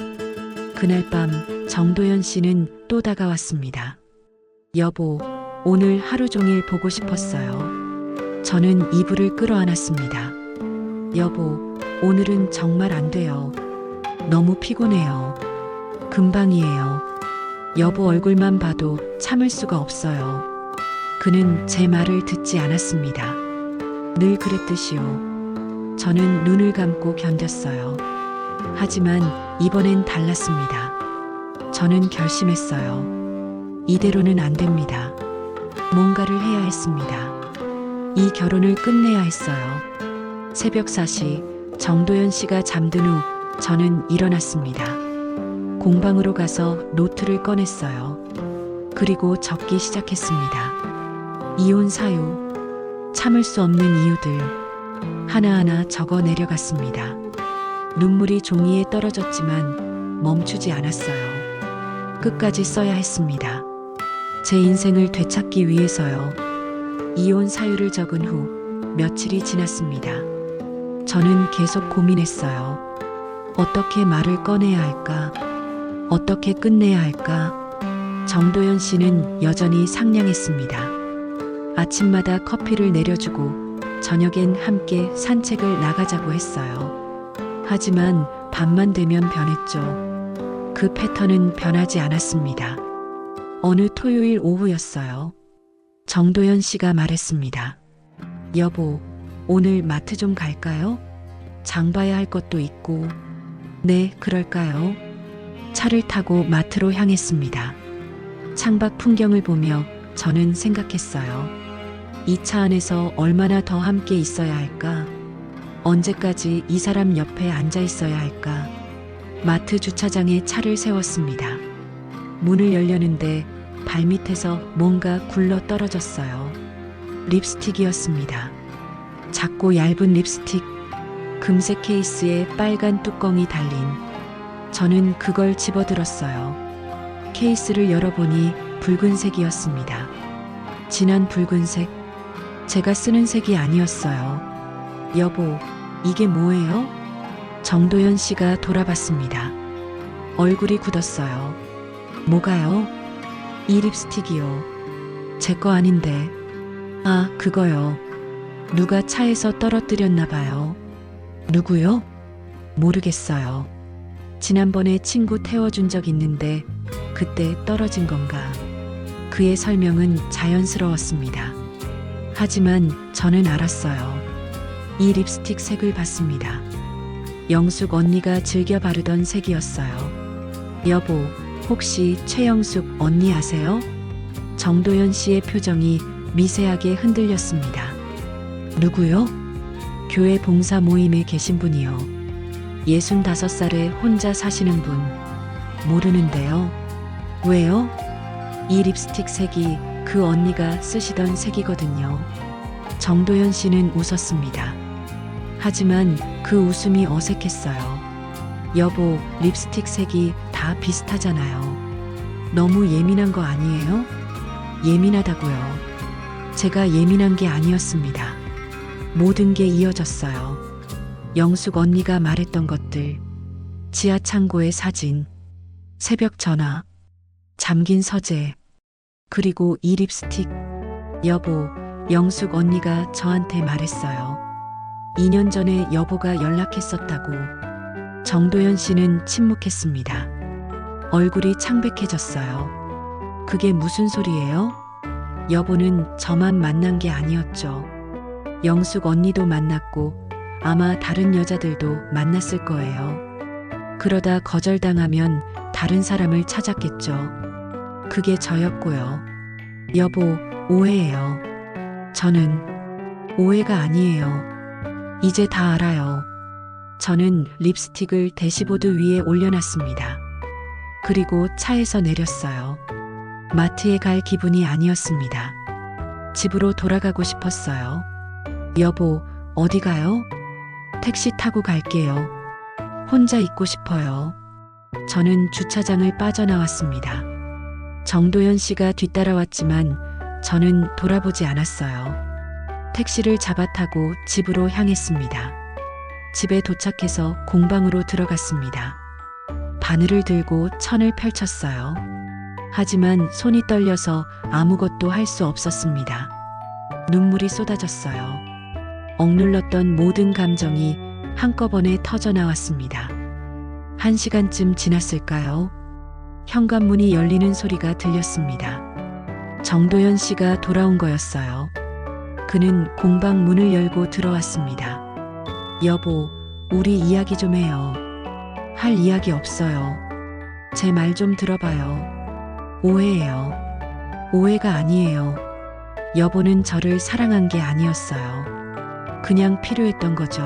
그날 밤 정도연 씨는 또 다가왔습니다. 여보, 오늘 하루 종일 보고 싶었어요. 저는 이불을 끌어안았습니다. 여보, 오늘은 정말 안 돼요. 너무 피곤해요. 금방이에요. 여보 얼굴만 봐도 참을 수가 없어요. 그는 제 말을 듣지 않았습니다. 늘 그랬듯이요. 저는 눈을 감고 견뎠어요. 하지만 이번엔 달랐습니다. 저는 결심했어요. 이대로는 안 됩니다. 뭔가를 해야 했습니다. 이 결혼을 끝내야 했어요. 새벽 4시 정도연 씨가 잠든 후 저는 일어났습니다. 공방으로 가서 노트를 꺼냈어요. 그리고 적기 시작했습니다. 이혼 사유, 참을 수 없는 이유들, 하나하나 적어 내려갔습니다. 눈물이 종이에 떨어졌지만 멈추지 않았어요. 끝까지 써야 했습니다. 제 인생을 되찾기 위해서요. 이혼 사유를 적은 후 며칠이 지났습니다. 저는 계속 고민했어요. 어떻게 말을 꺼내야 할까? 어떻게 끝내야 할까? 정도연 씨는 여전히 상냥했습니다. 아침마다 커피를 내려주고 저녁엔 함께 산책을 나가자고 했어요. 하지만 밤만 되면 변했죠. 그 패턴은 변하지 않았습니다. 어느 토요일 오후였어요. 정도연 씨가 말했습니다. 여보, 오늘 마트 좀 갈까요? 장 봐야 할 것도 있고. 네, 그럴까요? 차를 타고 마트로 향했습니다. 창밖 풍경을 보며 저는 생각했어요. 이 차 안에서 얼마나 더 함께 있어야 할까? 언제까지 이 사람 옆에 앉아 있어야 할까? 마트 주차장에 차를 세웠습니다. 문을 열려는데 발밑에서 뭔가 굴러 떨어졌어요. 립스틱이었습니다. 작고 얇은 립스틱, 금색 케이스에 빨간 뚜껑이 달린. 저는 그걸 집어들었어요. 케이스를 열어보니 붉은색이었습니다. 진한 붉은색. 제가 쓰는 색이 아니었어요. 여보, 이게 뭐예요? 정도연 씨가 돌아봤습니다. 얼굴이 굳었어요. 뭐가요? 이 립스틱이요. 제 거 아닌데. 아, 그거요. 누가 차에서 떨어뜨렸나 봐요. 누구요? 모르겠어요. 지난번에 친구 태워준 적 있는데 그때 떨어진 건가. 그의 설명은 자연스러웠습니다. 하지만 저는 알았어요. 이 립스틱 색을 봤습니다. 영숙 언니가 즐겨 바르던 색이었어요. 여보, 혹시 최영숙 언니 아세요? 정도연 씨의 표정이 미세하게 흔들렸습니다. 누구요? 교회 봉사 모임에 계신 분이요. 65살에 혼자 사시는 분. 모르는데요. 왜요? 이 립스틱 색이 그 언니가 쓰시던 색이거든요. 정도연 씨는 웃었습니다. 하지만 그 웃음이 어색했어요. 여보, 립스틱 색이 다 비슷하잖아요. 너무 예민한 거 아니에요? 예민하다고요. 제가 예민한 게 아니었습니다. 모든 게 이어졌어요. 영숙 언니가 말했던 것들, 지하 창고의 사진, 새벽 전화, 잠긴 서재, 그리고 이 립스틱. 여보, 영숙 언니가 저한테 말했어요. 2년 전에 여보가 연락했었다고. 정도연 씨는 침묵했습니다. 얼굴이 창백해졌어요. 그게 무슨 소리예요? 여보는 저만 만난 게 아니었죠. 영숙 언니도 만났고 아마 다른 여자들도 만났을 거예요. 그러다 거절당하면 다른 사람을 찾았겠죠. 그게 저였고요. 여보, 오해예요. 저는 오해가 아니에요. 이제 다 알아요. 저는 립스틱을 대시보드 위에 올려놨습니다. 그리고 차에서 내렸어요. 마트에 갈 기분이 아니었습니다. 집으로 돌아가고 싶었어요. 여보, 어디 가요? 택시 타고 갈게요. 혼자 있고 싶어요. 저는 주차장을 빠져나왔습니다. 정도연 씨가 뒤따라왔지만 저는 돌아보지 않았어요. 택시를 잡아타고 집으로 향했습니다. 집에 도착해서 공방으로 들어갔습니다. 바늘을 들고 천을 펼쳤어요. 하지만 손이 떨려서 아무것도 할 수 없었습니다. 눈물이 쏟아졌어요. 억눌렀던 모든 감정이 한꺼번에 터져나왔습니다. 1시간쯤 지났을까요? 현관문이 열리는 소리가 들렸습니다. 정도연 씨가 돌아온 거였어요. 그는 공방 문을 열고 들어왔습니다. 여보, 우리 이야기 좀 해요. 할 이야기 없어요. 제 말 좀 들어봐요. 오해예요. 오해가 아니에요. 여보는 저를 사랑한 게 아니었어요. 그냥 필요했던 거죠.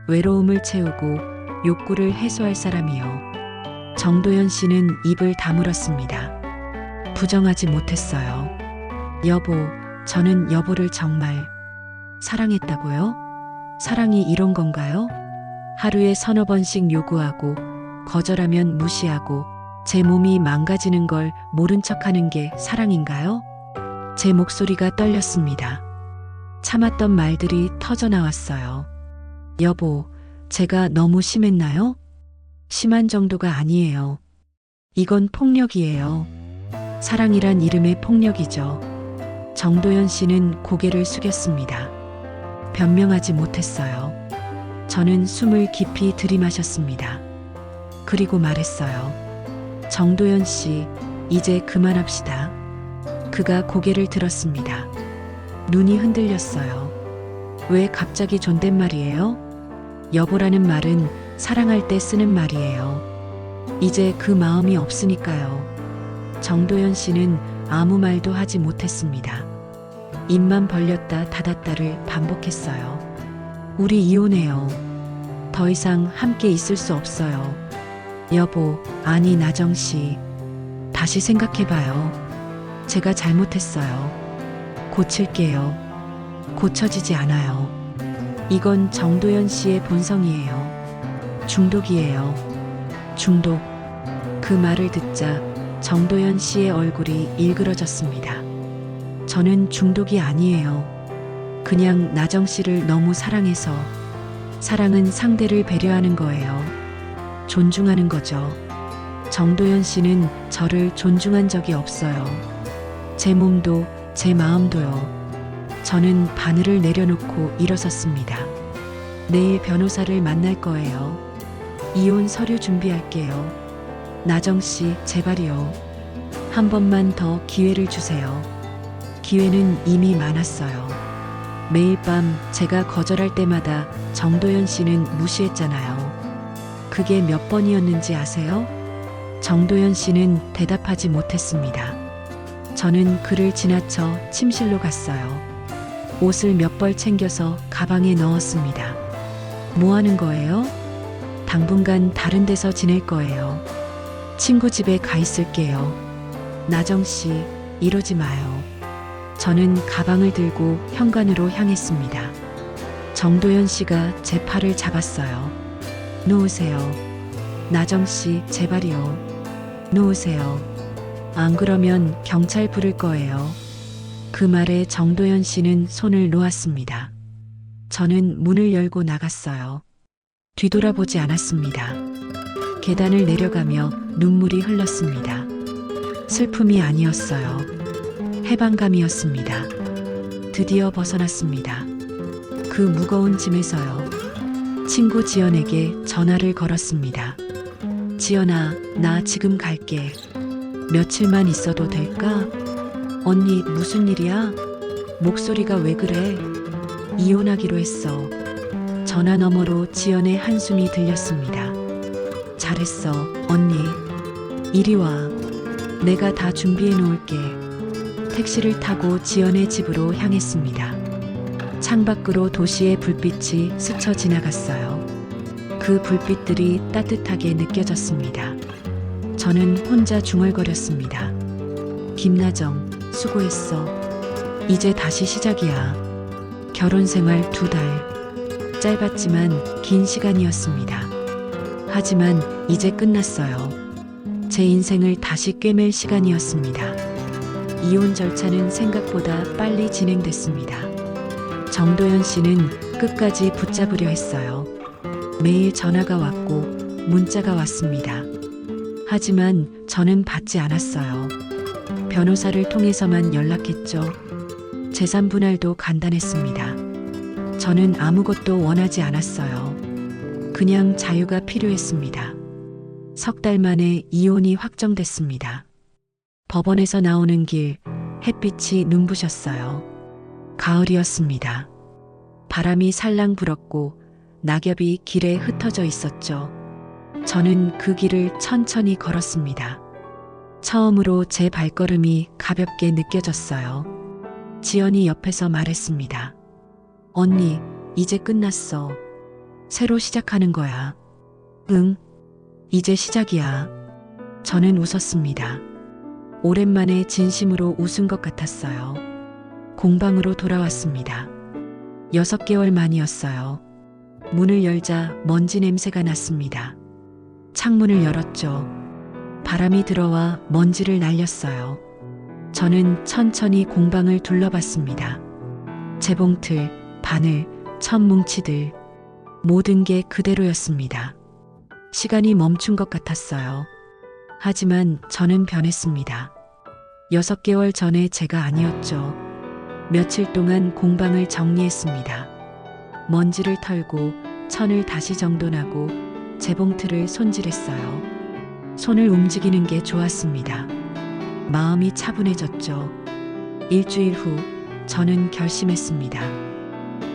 외로움을 채우고 욕구를 해소할 사람이요. 정도연 씨는 입을 다물었습니다. 부정하지 못했어요. 여보, 저는 여보를 정말 사랑했다고요? 사랑이 이런 건가요? 하루에 서너 번씩 요구하고 거절하면 무시하고 제 몸이 망가지는 걸 모른 척하는 게 사랑인가요? 제 목소리가 떨렸습니다. 참았던 말들이 터져 나왔어요. 여보, 제가 너무 심했나요? 심한 정도가 아니에요. 이건 폭력이에요. 사랑이란 이름의 폭력이죠. 정도연 씨는 고개를 숙였습니다. 변명하지 못했어요. 저는 숨을 깊이 들이마셨습니다. 그리고 말했어요. 정도연 씨, 이제 그만합시다. 그가 고개를 들었습니다. 눈이 흔들렸어요. 왜 갑자기 존댓말이에요? 여보라는 말은 사랑할 때 쓰는 말이에요. 이제 그 마음이 없으니까요. 정도연 씨는 아무 말도 하지 못했습니다. 입만 벌렸다 닫았다를 반복했어요. 우리 이혼해요. 더 이상 함께 있을 수 없어요. 여보, 아니 나정 씨. 다시 생각해봐요. 제가 잘못했어요. 고칠게요. 고쳐지지 않아요. 이건 정도연 씨의 본성이에요. 중독이에요. 중독. 그 말을 듣자 정도연 씨의 얼굴이 일그러졌습니다. 저는 중독이 아니에요. 그냥 나정 씨를 너무 사랑해서. 사랑은 상대를 배려하는 거예요. 존중하는 거죠. 정도연 씨는 저를 존중한 적이 없어요. 제 몸도 제 마음도요. 저는 바늘을 내려놓고 일어섰습니다. 내일 변호사를 만날 거예요. 이혼 서류 준비할게요. 나정 씨, 제발이요. 한 번만 더 기회를 주세요. 기회는 이미 많았어요. 매일 밤 제가 거절할 때마다 정도연 씨는 무시했잖아요. 그게 몇 번이었는지 아세요? 정도연 씨는 대답하지 못했습니다. 저는 그를 지나쳐 침실로 갔어요. 옷을 몇 벌 챙겨서 가방에 넣었습니다. 뭐 하는 거예요? 당분간 다른 데서 지낼 거예요. 친구 집에 가 있을게요. 나정 씨, 이러지 마요. 저는 가방을 들고 현관으로 향했습니다. 정도연 씨가 제 팔을 잡았어요. 놓으세요. 나정 씨, 제발이요. 놓으세요. 안 그러면 경찰 부를 거예요. 그 말에 정도연 씨는 손을 놓았습니다. 저는 문을 열고 나갔어요. 뒤돌아보지 않았습니다. 계단을 내려가며 눈물이 흘렀습니다. 슬픔이 아니었어요. 해방감이었습니다. 드디어 벗어났습니다. 그 무거운 짐에서요. 친구 지연에게 전화를 걸었습니다. 지연아, 나 지금 갈게. 며칠만 있어도 될까? 언니, 무슨 일이야? 목소리가 왜 그래? 이혼하기로 했어. 전화 너머로 지연의 한숨이 들렸습니다. 잘했어, 언니. 이리 와. 내가 다 준비해 놓을게. 택시를 타고 지연의 집으로 향했습니다. 창밖으로 도시의 불빛이 스쳐 지나갔어요. 그 불빛들이 따뜻하게 느껴졌습니다. 저는 혼자 중얼거렸습니다. 김나정, 수고했어. 이제 다시 시작이야. 결혼 생활 2달. 짧았지만 긴 시간이었습니다. 하지만 이제 끝났어요. 제 인생을 다시 꿰맬 시간이었습니다. 이혼 절차는 생각보다 빨리 진행됐습니다. 정도연 씨는 끝까지 붙잡으려 했어요. 매일 전화가 왔고 문자가 왔습니다. 하지만 저는 받지 않았어요. 변호사를 통해서만 연락했죠. 재산 분할도 간단했습니다. 저는 아무것도 원하지 않았어요. 그냥 자유가 필요했습니다. 석 달 만에 이혼이 확정됐습니다. 법원에서 나오는 길, 햇빛이 눈부셨어요. 가을이었습니다. 바람이 살랑 불었고 낙엽이 길에 흩어져 있었죠. 저는 그 길을 천천히 걸었습니다. 처음으로 제 발걸음이 가볍게 느껴졌어요. 지연이 옆에서 말했습니다. 언니, 이제 끝났어. 새로 시작하는 거야. 응, 이제 시작이야. 저는 웃었습니다. 오랜만에 진심으로 웃은 것 같았어요. 공방으로 돌아왔습니다. 6개월 만이었어요. 문을 열자 먼지 냄새가 났습니다. 창문을 열었죠. 바람이 들어와 먼지를 날렸어요. 저는 천천히 공방을 둘러봤습니다. 재봉틀, 바늘, 천뭉치들, 모든 게 그대로였습니다. 시간이 멈춘 것 같았어요. 하지만 저는 변했습니다. 6개월 전에 제가 아니었죠. 며칠 동안 공방을 정리했습니다. 먼지를 털고 천을 다시 정돈하고 재봉틀을 손질했어요. 손을 움직이는 게 좋았습니다. 마음이 차분해졌죠. 일주일 후 저는 결심했습니다.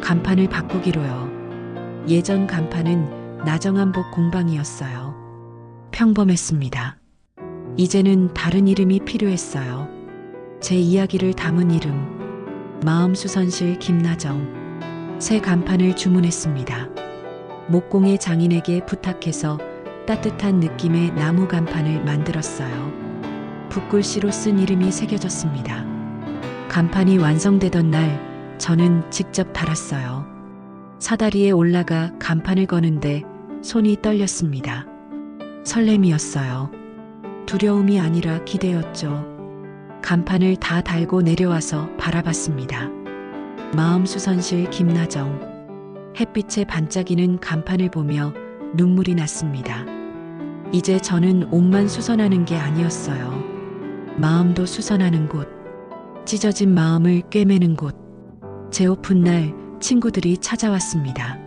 간판을 바꾸기로요. 예전 간판은 나정한복 공방이었어요. 평범했습니다. 이제는 다른 이름이 필요했어요. 제 이야기를 담은 이름, 마음수선실 김나정. 새 간판을 주문했습니다. 목공의 장인에게 부탁해서 따뜻한 느낌의 나무 간판을 만들었어요. 붓글씨로 쓴 이름이 새겨졌습니다. 간판이 완성되던 날 저는 직접 달았어요. 사다리에 올라가 간판을 거는데 손이 떨렸습니다. 설렘이었어요. 두려움이 아니라 기대였죠. 간판을 다 달고 내려와서 바라봤습니다. 마음수선실 김나정. 햇빛에 반짝이는 간판을 보며 눈물이 났습니다. 이제 저는 옷만 수선하는 게 아니었어요. 마음도 수선하는 곳. 찢어진 마음을 꿰매는 곳. 제 오픈 날 친구들이 찾아왔습니다.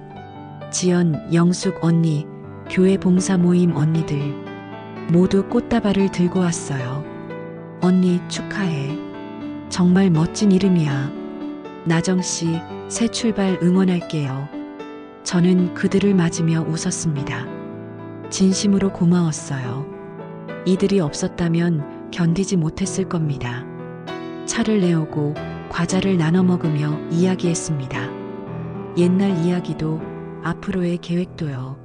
지연, 영숙 언니, 교회 봉사 모임 언니들. 모두 꽃다발을 들고 왔어요. 언니 축하해. 정말 멋진 이름이야. 나정씨, 새 출발 응원할게요. 저는 그들을 맞으며 웃었습니다. 진심으로 고마웠어요. 이들이 없었다면 견디지 못했을 겁니다. 차를 내오고 과자를 나눠 먹으며 이야기했습니다. 옛날 이야기도 앞으로의 계획도요.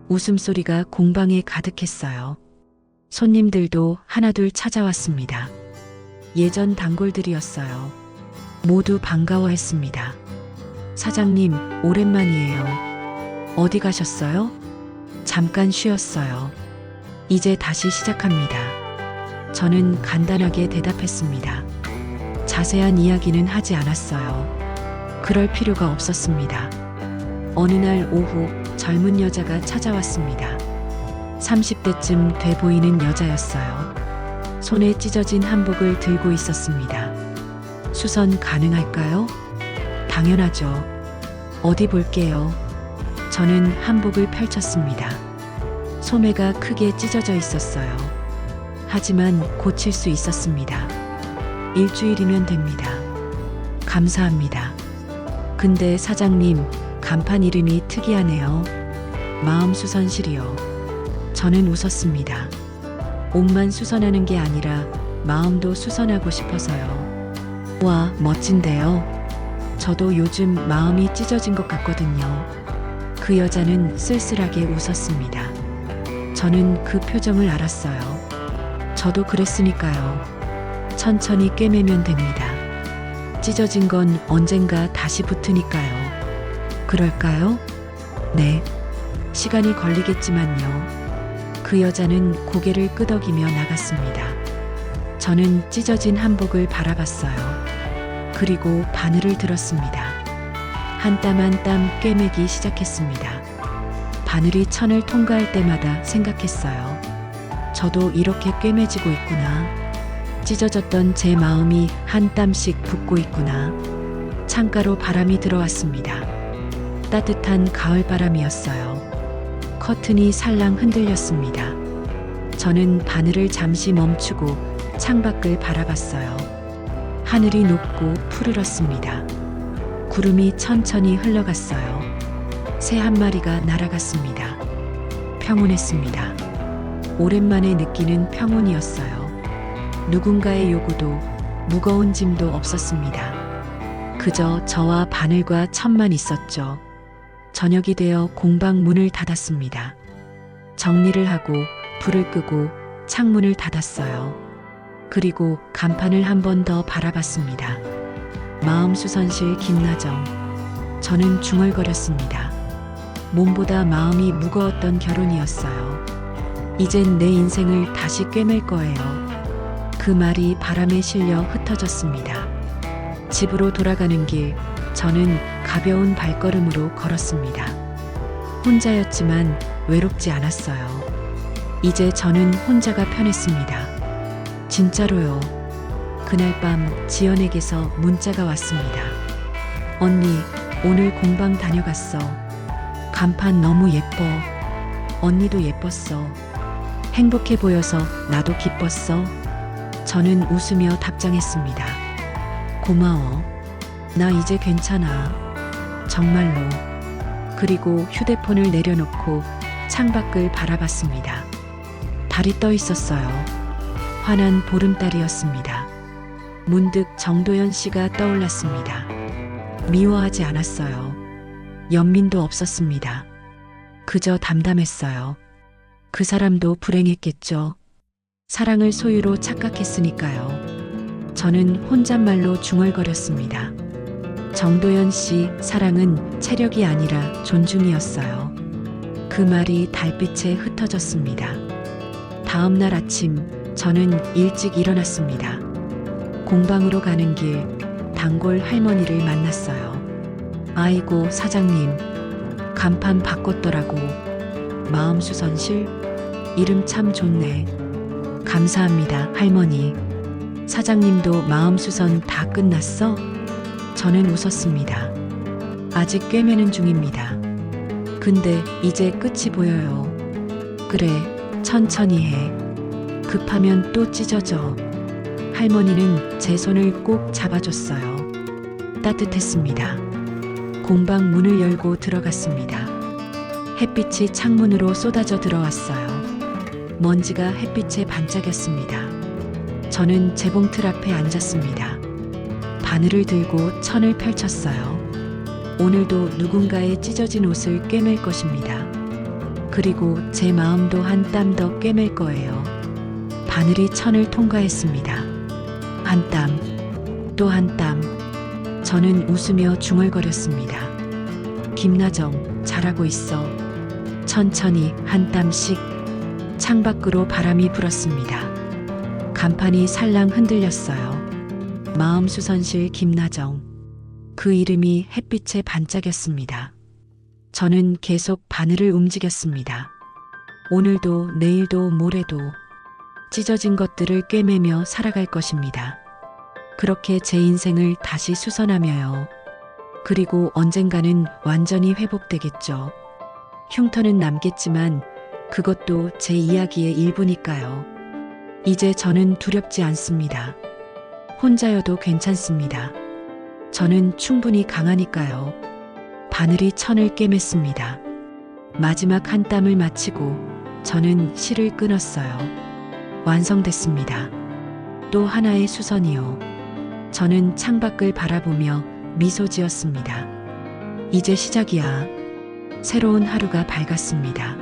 웃음소리가 공방에 가득했어요. 손님들도 하나둘 찾아왔습니다. 예전 단골들이었어요. 모두 반가워했습니다. 사장님, 오랜만이에요. 어디 가셨어요? 잠깐 쉬었어요. 이제 다시 시작합니다. 저는 간단하게 대답했습니다. 자세한 이야기는 하지 않았어요. 그럴 필요가 없었습니다. 어느 날 오후 젊은 여자가 찾아왔습니다. 30대쯤 돼 보이는 여자였어요. 손에 찢어진 한복을 들고 있었습니다. 수선 가능할까요? 당연하죠. 어디 볼게요. 저는 한복을 펼쳤습니다. 소매가 크게 찢어져 있었어요. 하지만 고칠 수 있었습니다. 일주일이면 됩니다. 감사합니다. 근데 사장님, 간판 이름이 특이하네요. 마음수선실이요. 저는 웃었습니다. 옷만 수선하는 게 아니라 마음도 수선하고 싶어서요. 와, 멋진데요. 저도 요즘 마음이 찢어진 것 같거든요. 그 여자는 쓸쓸하게 웃었습니다. 저는 그 표정을 알았어요. 저도 그랬으니까요. 천천히 꿰매면 됩니다. 찢어진 건 언젠가 다시 붙으니까요. 그럴까요? 네. 시간이 걸리겠지만요. 그 여자는 고개를 끄덕이며 나갔습니다. 저는 찢어진 한복을 바라봤어요. 그리고 바늘을 들었습니다. 한 땀 한 땀 꿰매기 시작했습니다. 바늘이 천을 통과할 때마다 생각했어요. 저도 이렇게 꿰매지고 있구나. 찢어졌던 제 마음이 한 땀씩 붓고 있구나. 창가로 바람이 들어왔습니다. 따뜻한 가을바람이었어요. 커튼이 살랑 흔들렸습니다. 저는 바늘을 잠시 멈추고 창밖을 바라봤어요. 하늘이 높고 푸르렀습니다. 구름이 천천히 흘러갔어요. 새 한 마리가 날아갔습니다. 평온했습니다. 오랜만에 느끼는 평온이었어요. 누군가의 요구도 무거운 짐도 없었습니다. 그저 저와 바늘과 천만 있었죠. 저녁이 되어 공방 문을 닫았습니다. 정리를 하고 불을 끄고 창문을 닫았어요. 그리고 간판을 한 번 더 바라봤습니다. 마음수선실 김나정. 저는 중얼거렸습니다. 몸보다 마음이 무거웠던 결혼이었어요. 이젠 내 인생을 다시 꿰맬 거예요. 그 말이 바람에 실려 흩어졌습니다. 집으로 돌아가는 길, 저는 가벼운 발걸음으로 걸었습니다. 혼자였지만 외롭지 않았어요. 이제 저는 혼자가 편했습니다. 진짜로요. 그날 밤 지연에게서 문자가 왔습니다. 언니, 오늘 공방 다녀갔어. 간판 너무 예뻐. 언니도 예뻤어. 행복해 보여서 나도 기뻤어. 저는 웃으며 답장했습니다. 고마워. 나 이제 괜찮아. 정말로. 그리고 휴대폰을 내려놓고 창밖을 바라봤습니다. 달이 떠 있었어요. 환한 보름달이었습니다. 문득 정도연 씨가 떠올랐습니다. 미워하지 않았어요. 연민도 없었습니다. 그저 담담했어요. 그 사람도 불행했겠죠. 사랑을 소유로 착각했으니까요. 저는 혼잣말로 중얼거렸습니다. 정도연 씨, 사랑은 체력이 아니라 존중이었어요. 그 말이 달빛에 흩어졌습니다. 다음 날 아침, 저는 일찍 일어났습니다. 공방으로 가는 길, 단골 할머니를 만났어요. 아이고, 사장님, 간판 바꿨더라고. 마음수선실? 이름 참 좋네. 감사합니다, 할머니. 사장님도 마음수선 다 끝났어? 저는 웃었습니다. 아직 꿰매는 중입니다. 근데 이제 끝이 보여요. 그래, 천천히 해. 급하면 또 찢어져. 할머니는 제 손을 꼭 잡아줬어요. 따뜻했습니다. 공방 문을 열고 들어갔습니다. 햇빛이 창문으로 쏟아져 들어왔어요. 먼지가 햇빛에 반짝였습니다. 저는 재봉틀 앞에 앉았습니다. 바늘을 들고 천을 펼쳤어요. 오늘도 누군가의 찢어진 옷을 꿰맬 것입니다. 그리고 제 마음도 한 땀 더 꿰맬 거예요. 바늘이 천을 통과했습니다. 한 땀, 또 한 땀. 저는 웃으며 중얼거렸습니다. 김나정, 잘하고 있어. 천천히 한 땀씩. 창밖으로 바람이 불었습니다. 간판이 살랑 흔들렸어요. 마음수선실 김나정. 그 이름이 햇빛에 반짝였습니다. 저는 계속 바늘을 움직였습니다. 오늘도 내일도 모레도 찢어진 것들을 꿰매며 살아갈 것입니다. 그렇게 제 인생을 다시 수선하며요. 그리고 언젠가는 완전히 회복되겠죠. 흉터는 남겠지만 그것도 제 이야기의 일부니까요. 이제 저는 두렵지 않습니다. 혼자여도 괜찮습니다. 저는 충분히 강하니까요. 바늘이 천을 꿰맸습니다. 마지막 한 땀을 마치고 저는 실을 끊었어요. 완성됐습니다. 또 하나의 수선이요. 저는 창밖을 바라보며 미소 지었습니다. 이제 시작이야. 새로운 하루가 밝았습니다.